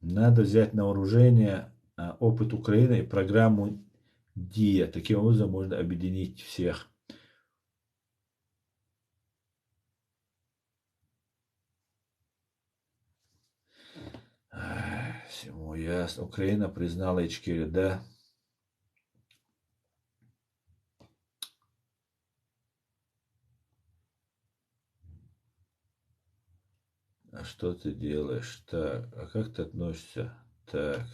надо взять на вооружение опыт Украины и программу ДИА. Таким образом можно объединить всех. Всему ясно. Украина признала Ичкерию, да. А что ты делаешь? Так, а как ты относишься? Так.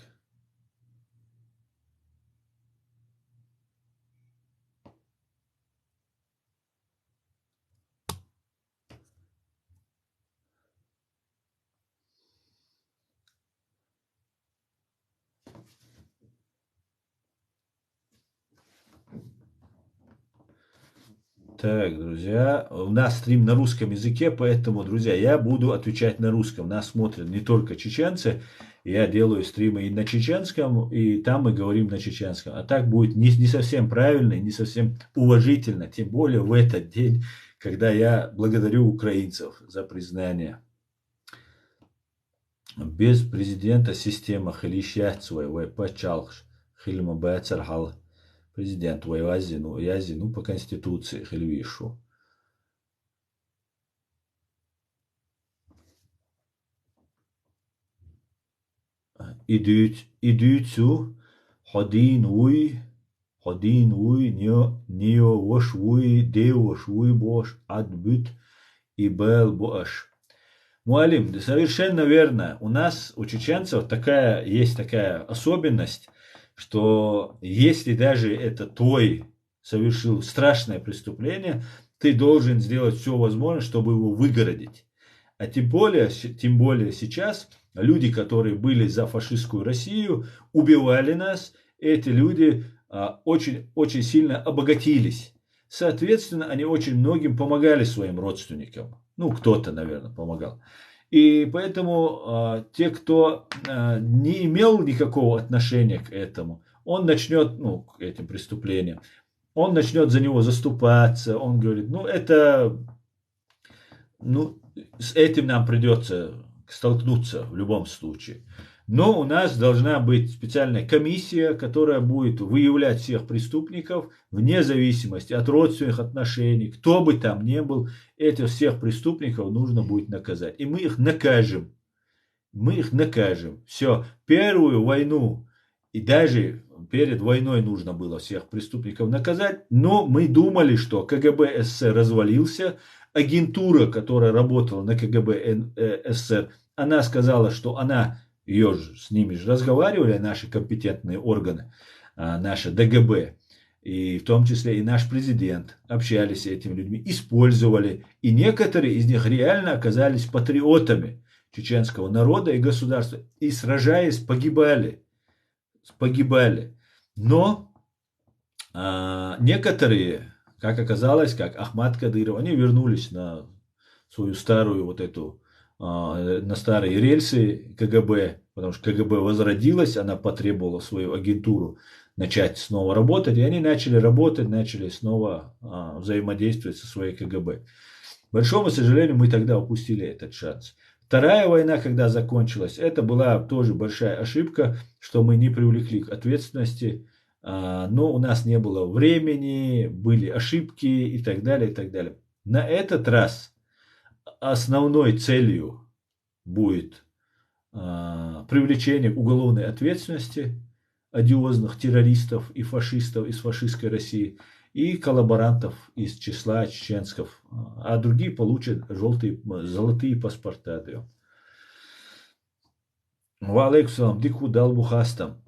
Так, друзья, у нас стрим на русском языке, поэтому, друзья, я буду отвечать на русском. Нас смотрят не только чеченцы, я делаю стримы и на чеченском, и там мы говорим на чеченском. А так будет не совсем правильно, не совсем уважительно, тем более в этот день, когда я благодарю украинцев за признание. Без президента система хилищать своего почалш хильма бецархал. Президент Язину по Конституции Хельвишу. Идуцу ходин уй нео вош уй деош уй бош адбют и бел бош. Муалим, совершенно верно. У нас, у чеченцев, есть такая особенность, что если даже это твой совершил страшное преступление, ты должен сделать все возможное, чтобы его выгородить. А тем более сейчас люди, которые были за фашистскую Россию, убивали нас, эти люди очень, очень сильно обогатились. Соответственно, они очень многим помогали своим родственникам. Ну, кто-то, наверное, помогал. И поэтому те, кто не имел никакого отношения к этому, он начнет, к этим преступлениям, он начнет за него заступаться, он говорит, с этим нам придется столкнуться в любом случае. Но у нас должна быть специальная комиссия, которая будет выявлять всех преступников вне зависимости от родственных отношений, кто бы там ни был, этих всех преступников нужно будет наказать. И мы их накажем. Все. Первую войну И даже перед войной нужно было всех преступников наказать. Но мы думали, что КГБ СССР развалился. Агентура, которая работала на КГБ СССР, она сказала, что она, ее же, с ними же разговаривали, наши компетентные органы, наше ДГБ, и в том числе и наш президент, общались с этими людьми, использовали. И некоторые из них реально оказались патриотами чеченского народа и государства. И сражаясь, погибали. Но некоторые, как оказалось, как Ахмад Кадыров, они вернулись на свою старую вот эту, на старые рельсы КГБ, потому что КГБ возродилась, она потребовала свою агентуру начать снова работать, и они начали работать, начали снова взаимодействовать со своей КГБ. К большому сожалению, мы тогда упустили этот шанс. Вторая война, когда закончилась, это была тоже большая ошибка, что мы не привлекли к ответственности, но у нас не было времени, были ошибки и так далее, и так далее. На этот раз основной целью будет привлечение к уголовной ответственности одиозных террористов и фашистов из фашистской России и коллаборантов из числа чеченцев, а другие получат золотые паспорта. Валейкум салам, дику дал бухастам.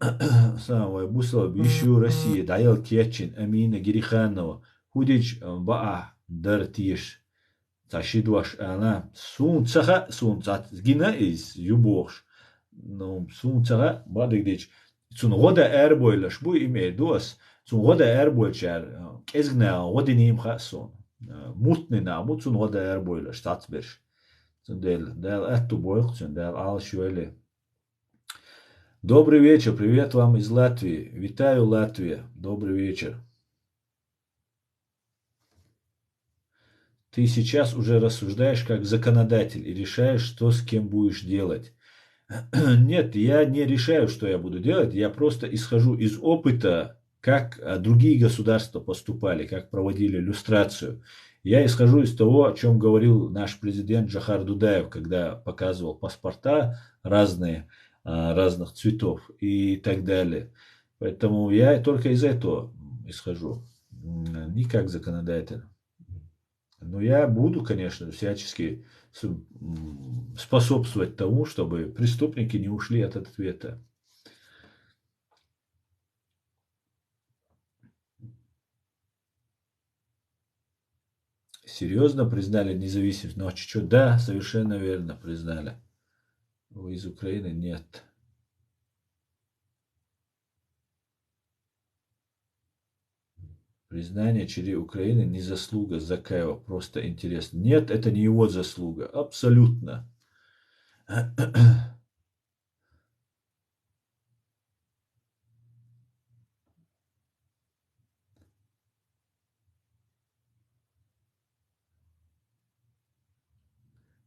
Самое бусало бищу России, даял кетчин, амина Гириханова, худич баа дартиш. Ташидваш она сунцаха сунцат гина из юбош. Ну сунцаха бадыгдич. Цун года эрбойлаш бу имеет дос. Цун года эрбойчар кезгна годиним хасон. Мутный намут цун года эрбойлаш тацбеш. Цун дел эту бойх цун дел ал шуэле. Добрый вечер, привет вам из Латвии. Витаю, Латвия. Добрый вечер. Ты сейчас уже рассуждаешь как законодатель и решаешь, что с кем будешь делать. Нет, я не решаю, что я буду делать. Я просто исхожу из опыта, как другие государства поступали, как проводили люстрацию. Я исхожу из того, о чем говорил наш президент Джохар Дудаев, когда показывал паспорта разные, разных цветов и так далее. Поэтому я только из этого исхожу, не как законодатель. Но я буду, конечно, всячески способствовать тому, чтобы преступники не ушли от ответа. Серьезно признали независимость Ночи? Что? Да, совершенно верно признали. Вы из Украины? Нет. Признание через Украины не заслуга Закаева, просто интересно. Нет, это не его заслуга, абсолютно.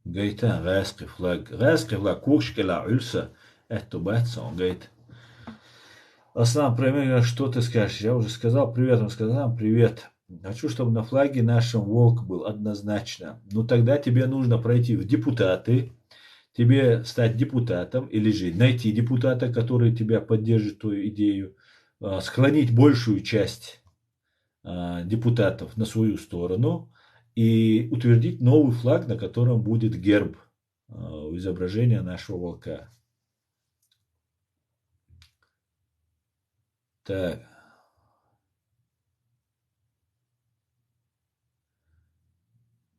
Гайтан, райский флаг, куршкела, ульса, это бэтсон, гайт. Аслан, примерно, что ты скажешь? Я уже сказал привет, он сказал привет. Хочу, чтобы на флаге нашем волк был однозначно. Ну тогда тебе нужно пройти в депутаты, тебе стать депутатом или же найти депутата, который тебя поддержит твою идею, склонить большую часть депутатов на свою сторону и утвердить новый флаг, на котором будет герб, изображение нашего волка. Так.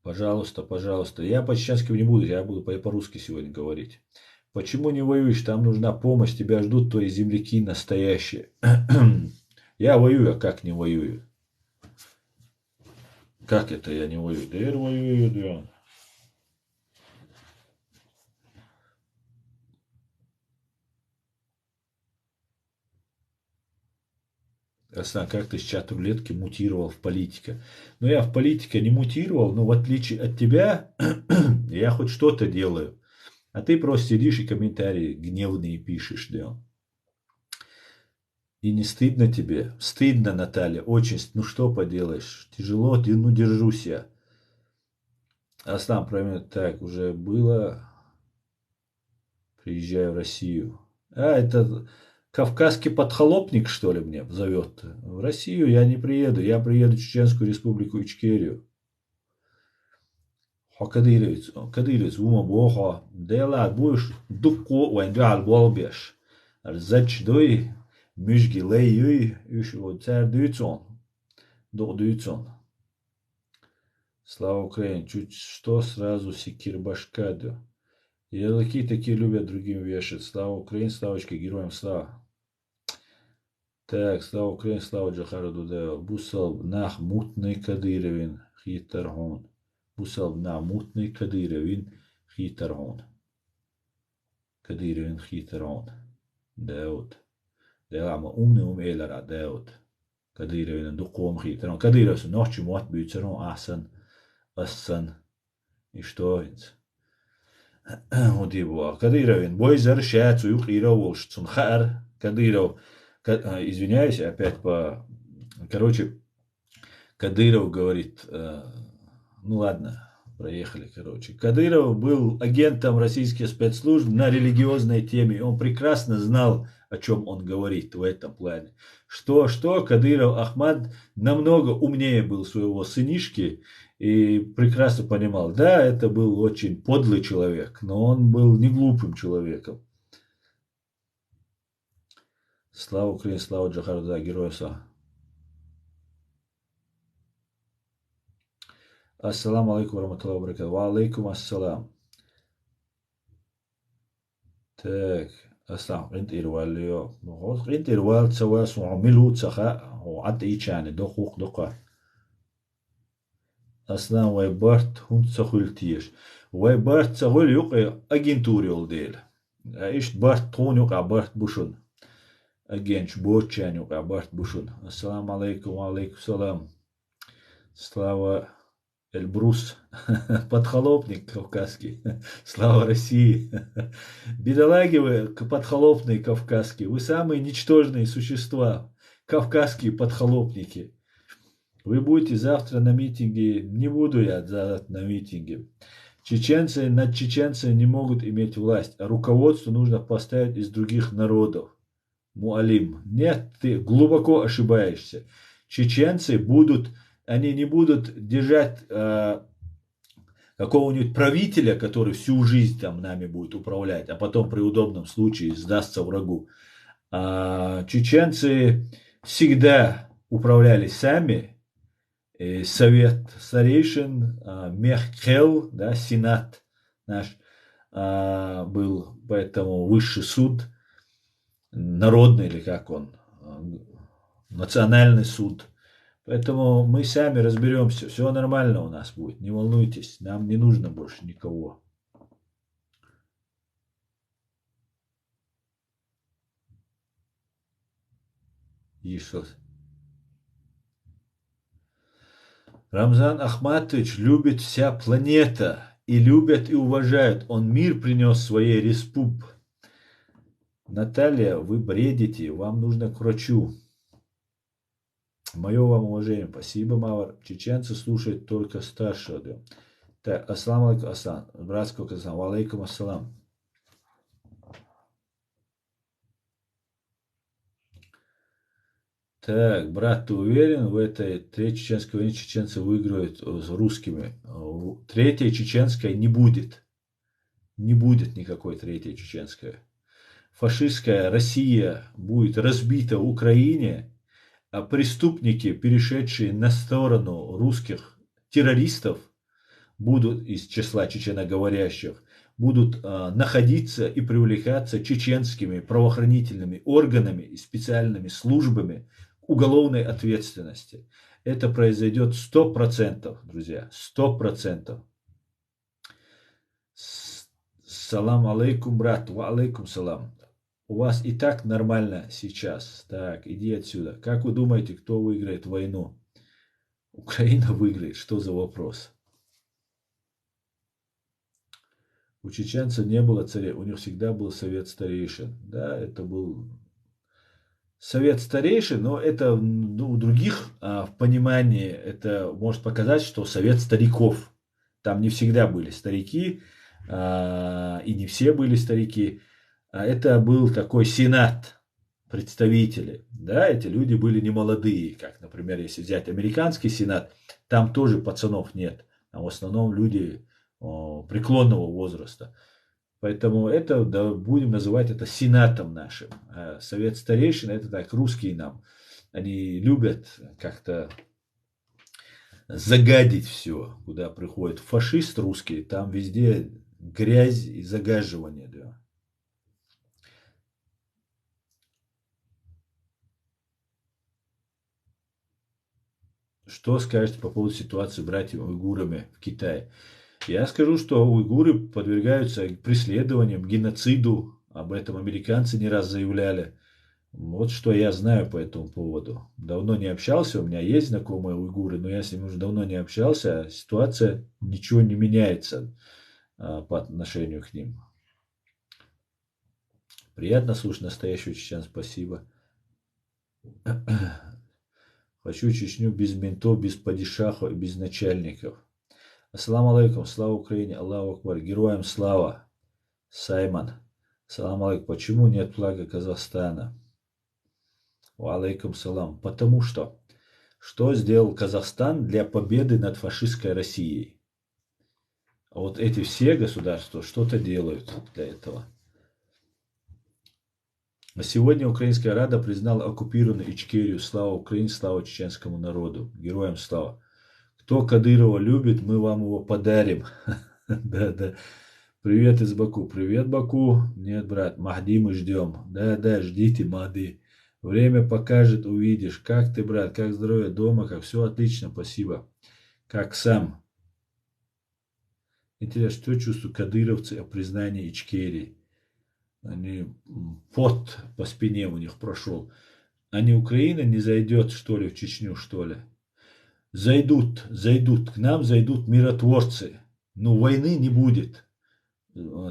Пожалуйста, пожалуйста. Я по-чеченски не буду, я буду по-русски сегодня говорить. Почему не воюешь? Там нужна помощь, тебя ждут твои земляки настоящие. Я воюю, а как не воюю? Как это я не воюю? Да я воюю, да. Аслан, как ты с чат рулетки мутировал в политике? Ну, я в политике не мутировал, но в отличие от тебя, я хоть что-то делаю. А ты просто сидишь и комментарии гневные пишешь, да. И не стыдно тебе? Стыдно, Наталья, очень. Ну, что поделаешь? Тяжело, ну, держусь я. Аслан, правильно, так, уже было. Приезжаю в Россию. Это кавказский подхолопник, что ли, мне зовет? В Россию я не приеду. Я приеду в Чеченскую республику Ичкерию. Кадыровец, ума бога. Дела будешь дукко вайнду алболбеш. Арзач дой, мюжги лей, вот царь дюйцон. До дюйцон. Слава Украине. Чуть что сразу секирбашкадю. Ярлыки такие любят другим вешать. Слава Украине, славочка, героям слава. Так, слава Украине, слава Джахару Дудаеву. Бусал нах мутный Кадыровин, хитаргон. Бусал на мутный Кадыровин, хитаргон. Кадыровин, хитаргон. Дауд. Дауд, умный элера, Дауд. Кадыровин, дуком хитаргон. Кадыров, ночью мот бьются, асан, ассан. И что это? Вот его. Кадыровин, бой зарщается, юхира волшцун хар. Кадыров, извиняюсь, опять короче, Кадыров говорит, ну ладно, проехали, короче. Кадыров был агентом российских спецслужб на религиозной теме. Он прекрасно знал, о чем он говорит в этом плане. Что, Кадыров Ахмад намного умнее был своего сынишки и прекрасно понимал, да, это был очень подлый человек, но он был не глупым человеком. Слава Украине, слава Джахару, да, героя слава. Ассаламу алейкум варахматуллахи вабаракатуху. Ва алейкум ассалам. Так, ассалам. Ринт ирвалио. Ринт ирвал цава суамилу цаха. Ат ичане дохук дока. Аслам вайбарт хунт цахультиш. Вайбарт цахуль юк агентури олдел. Ишт барт тон юк абарт бушун. Агенч бочан юк абарт бушун. Ассаламу алейкум ва алейкум салам. Слава Эльбрус, подхолопник кавказский. Слава России. Бедолаги вы, подхолопные кавказские. Вы самые ничтожные существа. Кавказские подхолопники. Вы будете завтра на митинге. Не буду я завтра на митинге. Чеченцы над чеченцами не могут иметь власть. А руководство нужно поставить из других народов. Муалим. Нет, ты глубоко ошибаешься. Чеченцы будут... Они не будут держать какого-нибудь правителя, который всю жизнь там нами будет управлять, а потом при удобном случае сдастся врагу. Чеченцы всегда управлялись сами. Совет старейшин, Мехкел, да, Сенат наш был, поэтому высший суд, народный или как он, национальный суд. Поэтому мы сами разберемся, все нормально у нас будет, не волнуйтесь, нам не нужно больше никого. Иисус. Рамзан Ахматович любит вся планета, и любят, и уважают. Он мир принес своей респуб. Наталья, вы бредите, вам нужно к врачу. Мое вам уважение. Спасибо, Мавр. Чеченцы слушают только старшего. Так, ассаламу алейкум, ассалам. Братского казахстана. Ва алейкум ассалам. Так, брат, ты уверен, в этой третьей чеченской войне чеченцы выиграют с русскими? Третья чеченская не будет. Не будет никакой третьей чеченской. Фашистская Россия будет разбита в Украине, а преступники, перешедшие на сторону русских террористов, будут из числа чеченоговорящих, будут находиться и привлекаться чеченскими правоохранительными органами и специальными службами к уголовной ответственности. Это произойдет 100%, друзья, 100%. Салам алейкум, брат, ва алейкум салам. У вас и так нормально сейчас. Так, иди отсюда. Как вы думаете, кто выиграет войну? Украина выиграет. Что за вопрос? У чеченцев не было царя. У них всегда был совет старейшин. Да, это был совет старейшин, но это у других в понимании это может показать, что совет стариков. Там не всегда были старики, и не все были старики. Это был такой сенат. представители. Да, эти люди были не молодые, как, например, если взять американский сенат, там тоже пацанов нет. Там в основном люди преклонного возраста. Поэтому это, да, будем называть это сенатом нашим. А совет старейшин это так, русские нам. Они любят как-то загадить все, куда приходит фашист русский, там везде грязь и загаживание. Да. Что скажете по поводу ситуации с братьями-уйгурами в Китае? Я скажу, что уйгуры подвергаются преследованиям, геноциду. Об этом американцы не раз заявляли. Вот что я знаю по этому поводу. Давно не общался, у меня есть знакомые уйгуры, но я с ними уже давно не общался, а ситуация ничего не меняется по отношению к ним. Приятно слушать настоящую чечен, спасибо. Хочу Чечню без ментов, без падишахов и без начальников. Ассаламу алейкум, слава Украине, Аллаху Акбар, героям слава. Саймон. Ассаламу алейкум, почему нет флага Казахстана? Ва алейкум салам. Потому что сделал Казахстан для победы над фашистской Россией? А вот эти все государства что-то делают для этого. А сегодня Украинская Рада признала оккупированную Ичкерию. Слава Украине, слава чеченскому народу. Героям слава. Кто Кадырова любит, мы вам его подарим. Да. Привет из Баку. Привет, Баку. Нет, брат, Махди мы ждем. Да, ждите, Махди. Время покажет, увидишь. Как ты, брат, как здоровье дома, как все отлично, спасибо. Как сам. Интересно, что чувствуют кадыровцы о признании Ичкерии? Они, пот по спине у них прошел. А не Украина не зайдет, что ли, в Чечню, что ли? Зайдут, к нам зайдут миротворцы. Но войны не будет.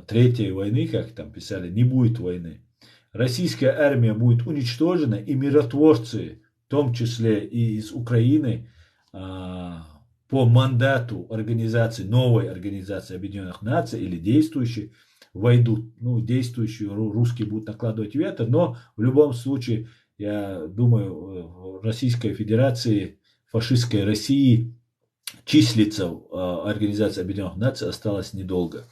Третьей войны, как там писали, не будет войны. Российская армия будет уничтожена, и миротворцы, в том числе и из Украины, по мандату новой организации Объединенных Наций или действующей, войдут. Ну, действующие русские будут накладывать вето, но в любом случае, я думаю, в Российской Федерации, фашистской России числиться в Организации Объединенных Наций осталось недолго.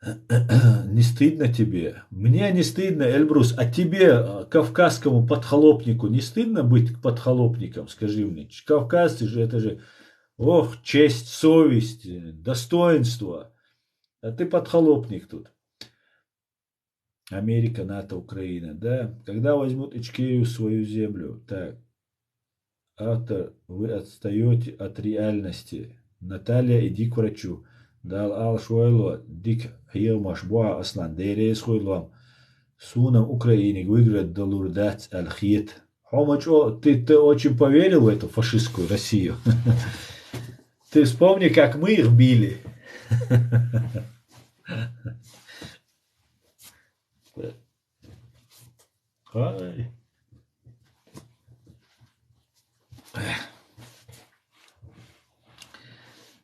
Не стыдно тебе? Мне не стыдно, Эльбрус. А тебе, кавказскому подхолопнику, не стыдно быть подхолопником? Скажи мне. Кавказцы же, это же, честь, совесть, достоинство. А ты подхолопник тут. Америка, НАТО, Украина. Да? Когда возьмут Ичкерию свою землю? Так. Автор, вы отстаете от реальности. Наталья, иди к врачу. Дал ал шойло, дик хилмаш буа аслан. Дейрейс хойлом. Сунам Украине выиграет долурдац аль-хит. Ты очень поверил в эту фашистскую Россию? Ты вспомни, как мы их били.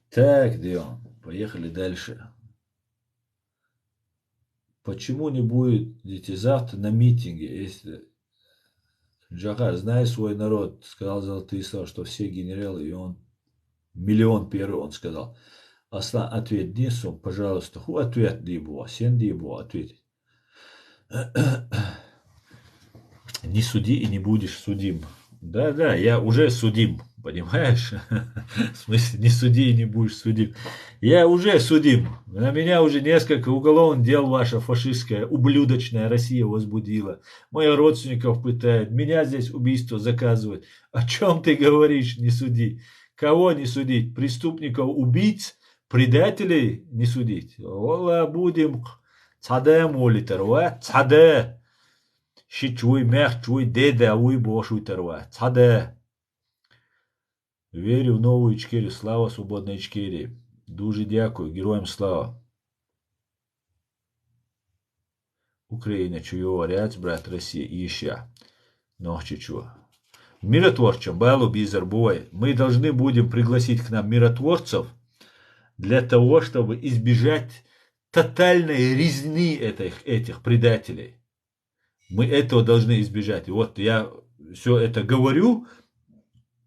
Так, Дион, поехали дальше. Почему не будете завтра на митинге, если Джахар, знай свой народ, сказал золотые слова, что все генералы, и он миллион первый, он сказал. Аслан, ответь Динсом, пожалуйста. Ответ Дибуа, сен Дибуа, ответить. Не суди и не будешь судим. Да, я уже судим, понимаешь? В смысле, не суди и не будешь судим. Я уже судим. На меня уже несколько уголовных дел ваша фашистская, ублюдочная Россия возбудила. Моих родственников пытают, меня здесь убийство заказывают. О чем ты говоришь, не суди? Кого не судить? Преступников, убийц, предателей не судить? Ола, будем цаде молитер, цаде. Шичуй, мягчуй, деда, уй, бошуй, терва. Цаде. Верю в нову Ічкерію. Слава свободной Ічкерії. Дуже дякую. Героям слава. Україна, чую ряд, брат Россия, и еще. Чего. Миротворцам, балу бизербой. Мы должны будем пригласить к нам миротворцев для того, чтобы избежать тотальной резни этих предателей. Мы этого должны избежать. И вот я все это говорю,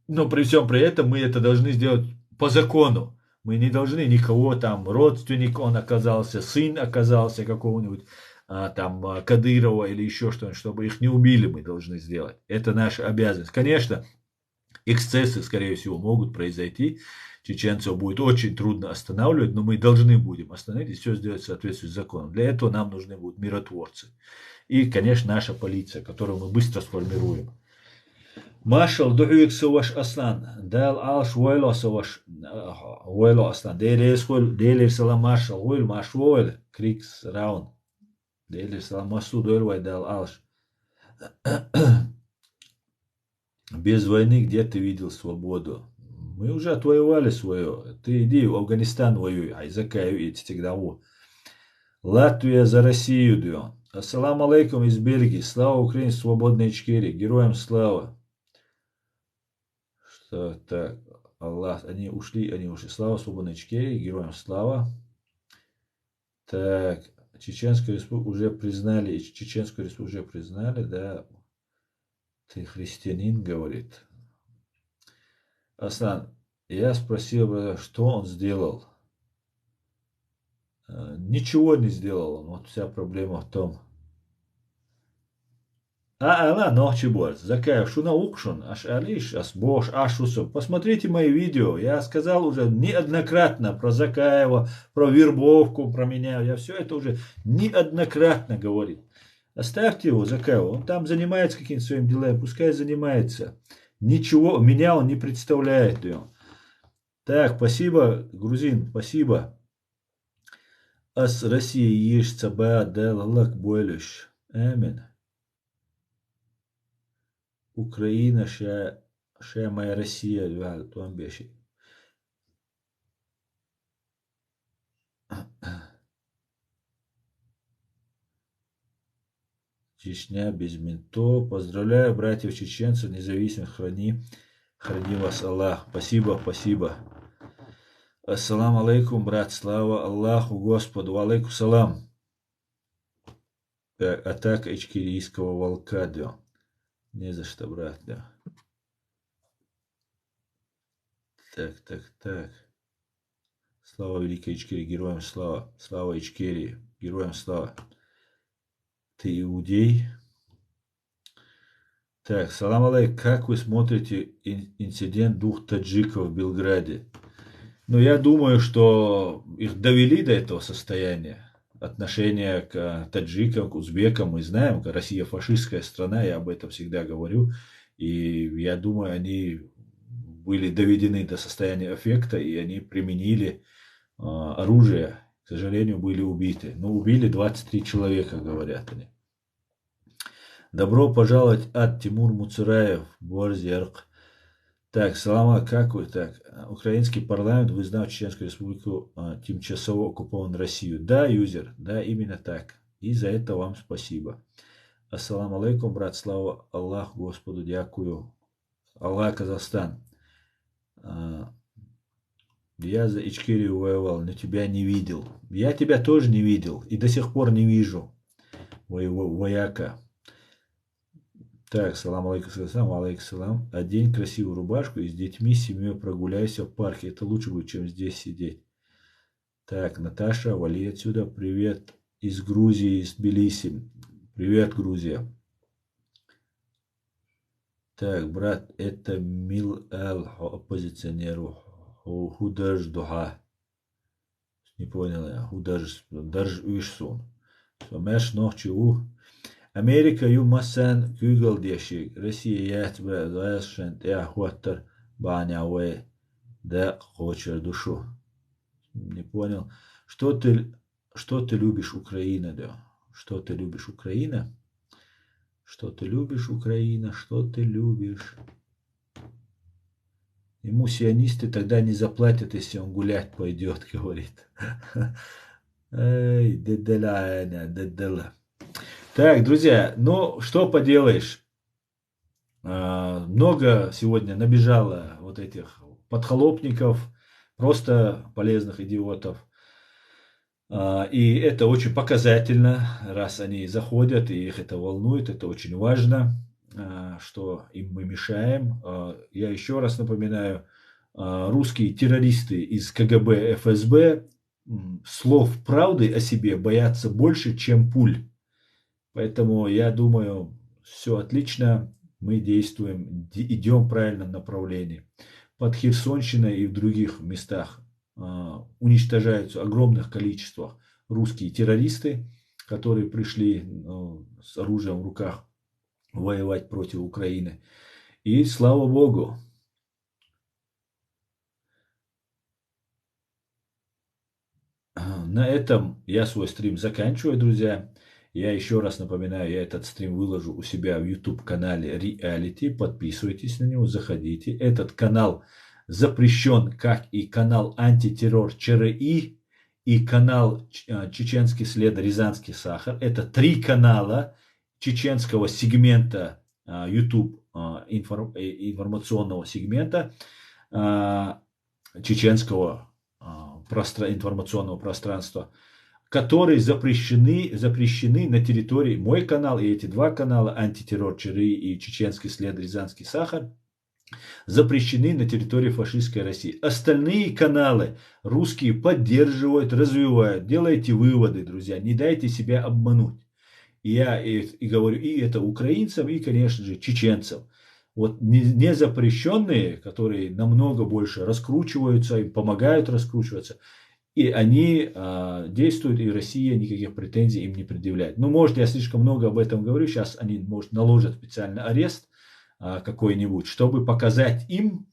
но при всем при этом мы это должны сделать по закону. Мы не должны никого там, родственник он оказался, сын оказался какого-нибудь Кадырова или еще что-нибудь, чтобы их не убили, мы должны сделать. Это наша обязанность. Конечно, эксцессы, скорее всего, могут произойти. Чеченцев будет очень трудно останавливать, но мы должны будем остановить и все сделать в соответствии с законом. Для этого нам нужны будут миротворцы. И, конечно, наша полиция, которую мы быстро сформируем. Маршал دعوك سواش أصلا دال عاش ويلو سواش ويلو أصلا ديلي سلام مارشال ويل ماش ويل كريكس راون ديلي سلام масуд ويل дал عاش. Без войны где ты видел свободу? Мы уже отвоевали свое. Ты иди в Афганистан воюй, айзакаю и тигдаву. Латвия за Россию, дё. Ассаламу алейкум из Бельгии. Слава Украине, свободной Ичкерии. Героям слава. Что так? Аллах, они ушли. Слава свободной Ичкерии. Героям слава. Так, Чеченскую республику уже признали. Чеченскую республику уже признали, да. Ты христианин, говорит. Аслан, я спросил, что он сделал. Ничего не сделал он. Вот вся проблема в том. Ала ночи борт. Закаев шуна укшун. Аш алиш, ас бош, ашусу. Посмотрите мои видео. Я сказал уже неоднократно про Закаева, про вербовку, про меня. Я все это уже неоднократно говорил. Оставьте его, Закаева. Он там занимается какими-то своими делами. Пускай занимается. Ничего, меня он не представляет. Так, спасибо, грузин, спасибо. Ас Россия еш цаба делалак бойлюш. Амин. Украина ша моя Россия, туан беши. Чечня без ментов. Поздравляю, братьев чеченцев, независимых, храни вас Аллах. Спасибо, спасибо. Ассаламу алейкум, брат, слава Аллаху Господу, алейкум салам. Атака ичкерийского волка, да. Не за что, брат, да. Так. Слава великой Ичкерии, героям слава. Слава Ичкерии, героям слава. Ты иудей? Так, салам алейк, как вы смотрите инцидент двух таджиков в Белграде? Ну, я думаю, что их довели до этого состояния. Отношение к таджикам, к узбекам мы знаем, Россия фашистская страна, я об этом всегда говорю. И я думаю, они были доведены до состояния аффекта, и они применили оружие. К сожалению, были убиты. Но убили 23 человека, говорят они. Добро пожаловать от Тимур Муцураев, Борзерк. Так, салама, как вы? Так, украинский парламент признал Чеченскую республику тимчасово оккупованную Россию. Да, юзер, да, именно так. И за это вам спасибо. Ассаламу алейкум, брат, слава Аллах, Господу, дякую. Аллах, Казахстан. Я за Ичкерию воевал, но тебя не видел. Я тебя тоже не видел и до сих пор не вижу, вояка. Так, салам алейкум, салам. Одень красивую рубашку и с детьми, с семьей прогуляйся в парке. Это лучше будет, чем здесь сидеть. Так, Наташа, вали отсюда. Привет из Грузии, из Тбилиси. Привет, Грузия. Так, брат, это Мил Эл, оппозиционеру. Худаж Духа. Не понял я. Худаж Уишсун. Сомеш ночи у. Америка юмасан Google дешик. Россия ятбра зашент я хуаттар банявэ да хочер душу. Не понял. Что ты любишь, Украина, да? Что ты любишь, Украина? Что ты любишь, Украина? Что ты любишь? Ему сионисты тогда не заплатят, если он гулять пойдет, говорит. Эй, дедела. Так, друзья, ну что поделаешь, много сегодня набежало вот этих подхалопников, просто полезных идиотов. И это очень показательно, раз они заходят, и их это волнует, это очень важно, что им мы мешаем. Я еще раз напоминаю, русские террористы из КГБ, ФСБ слов правды о себе боятся больше, чем пуль. Поэтому я думаю, все отлично, мы действуем, идем в правильном направлении. Под Херсонщиной и в других местах уничтожаются в огромных количествах русские террористы, которые пришли с оружием в руках воевать против Украины. И слава Богу. На этом я свой стрим заканчиваю, друзья. Я еще раз напоминаю, я этот стрим выложу у себя в YouTube-канале Reality. Подписывайтесь на него, заходите. Этот канал запрещен, как и канал антитеррор ЧРИ и канал Чеченский след Рязанский сахар. Это 3 канала чеченского сегмента YouTube, информационного сегмента чеченского информационного пространства, которые запрещены на территории, мой канал и эти 2 канала, антитеррор ЧРИ и Чеченский след Рязанский сахар, запрещены на территории фашистской России. Остальные каналы русские поддерживают, развивают. Делайте выводы, друзья, не дайте себя обмануть. И я и говорю и это украинцам, и, конечно же, чеченцам. Вот незапрещенные, которые намного больше раскручиваются, им помогают раскручиваться, и они действуют, и Россия никаких претензий им не предъявляет. Ну, может, я слишком много об этом говорю, сейчас они, может, наложат специальный арест какой-нибудь, чтобы показать им,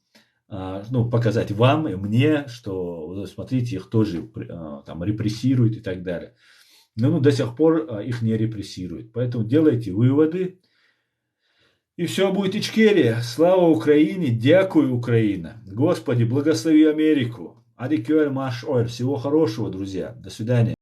ну, показать вам и мне, что, смотрите, их тоже там репрессируют и так далее. Но до сих пор их не репрессируют. Поэтому делайте выводы. И все будет Ичкерия. Слава Украине, дякую, Украина. Господи, благослови Америку. Адикюэль маш ойр. Всего хорошего, друзья. До свидания.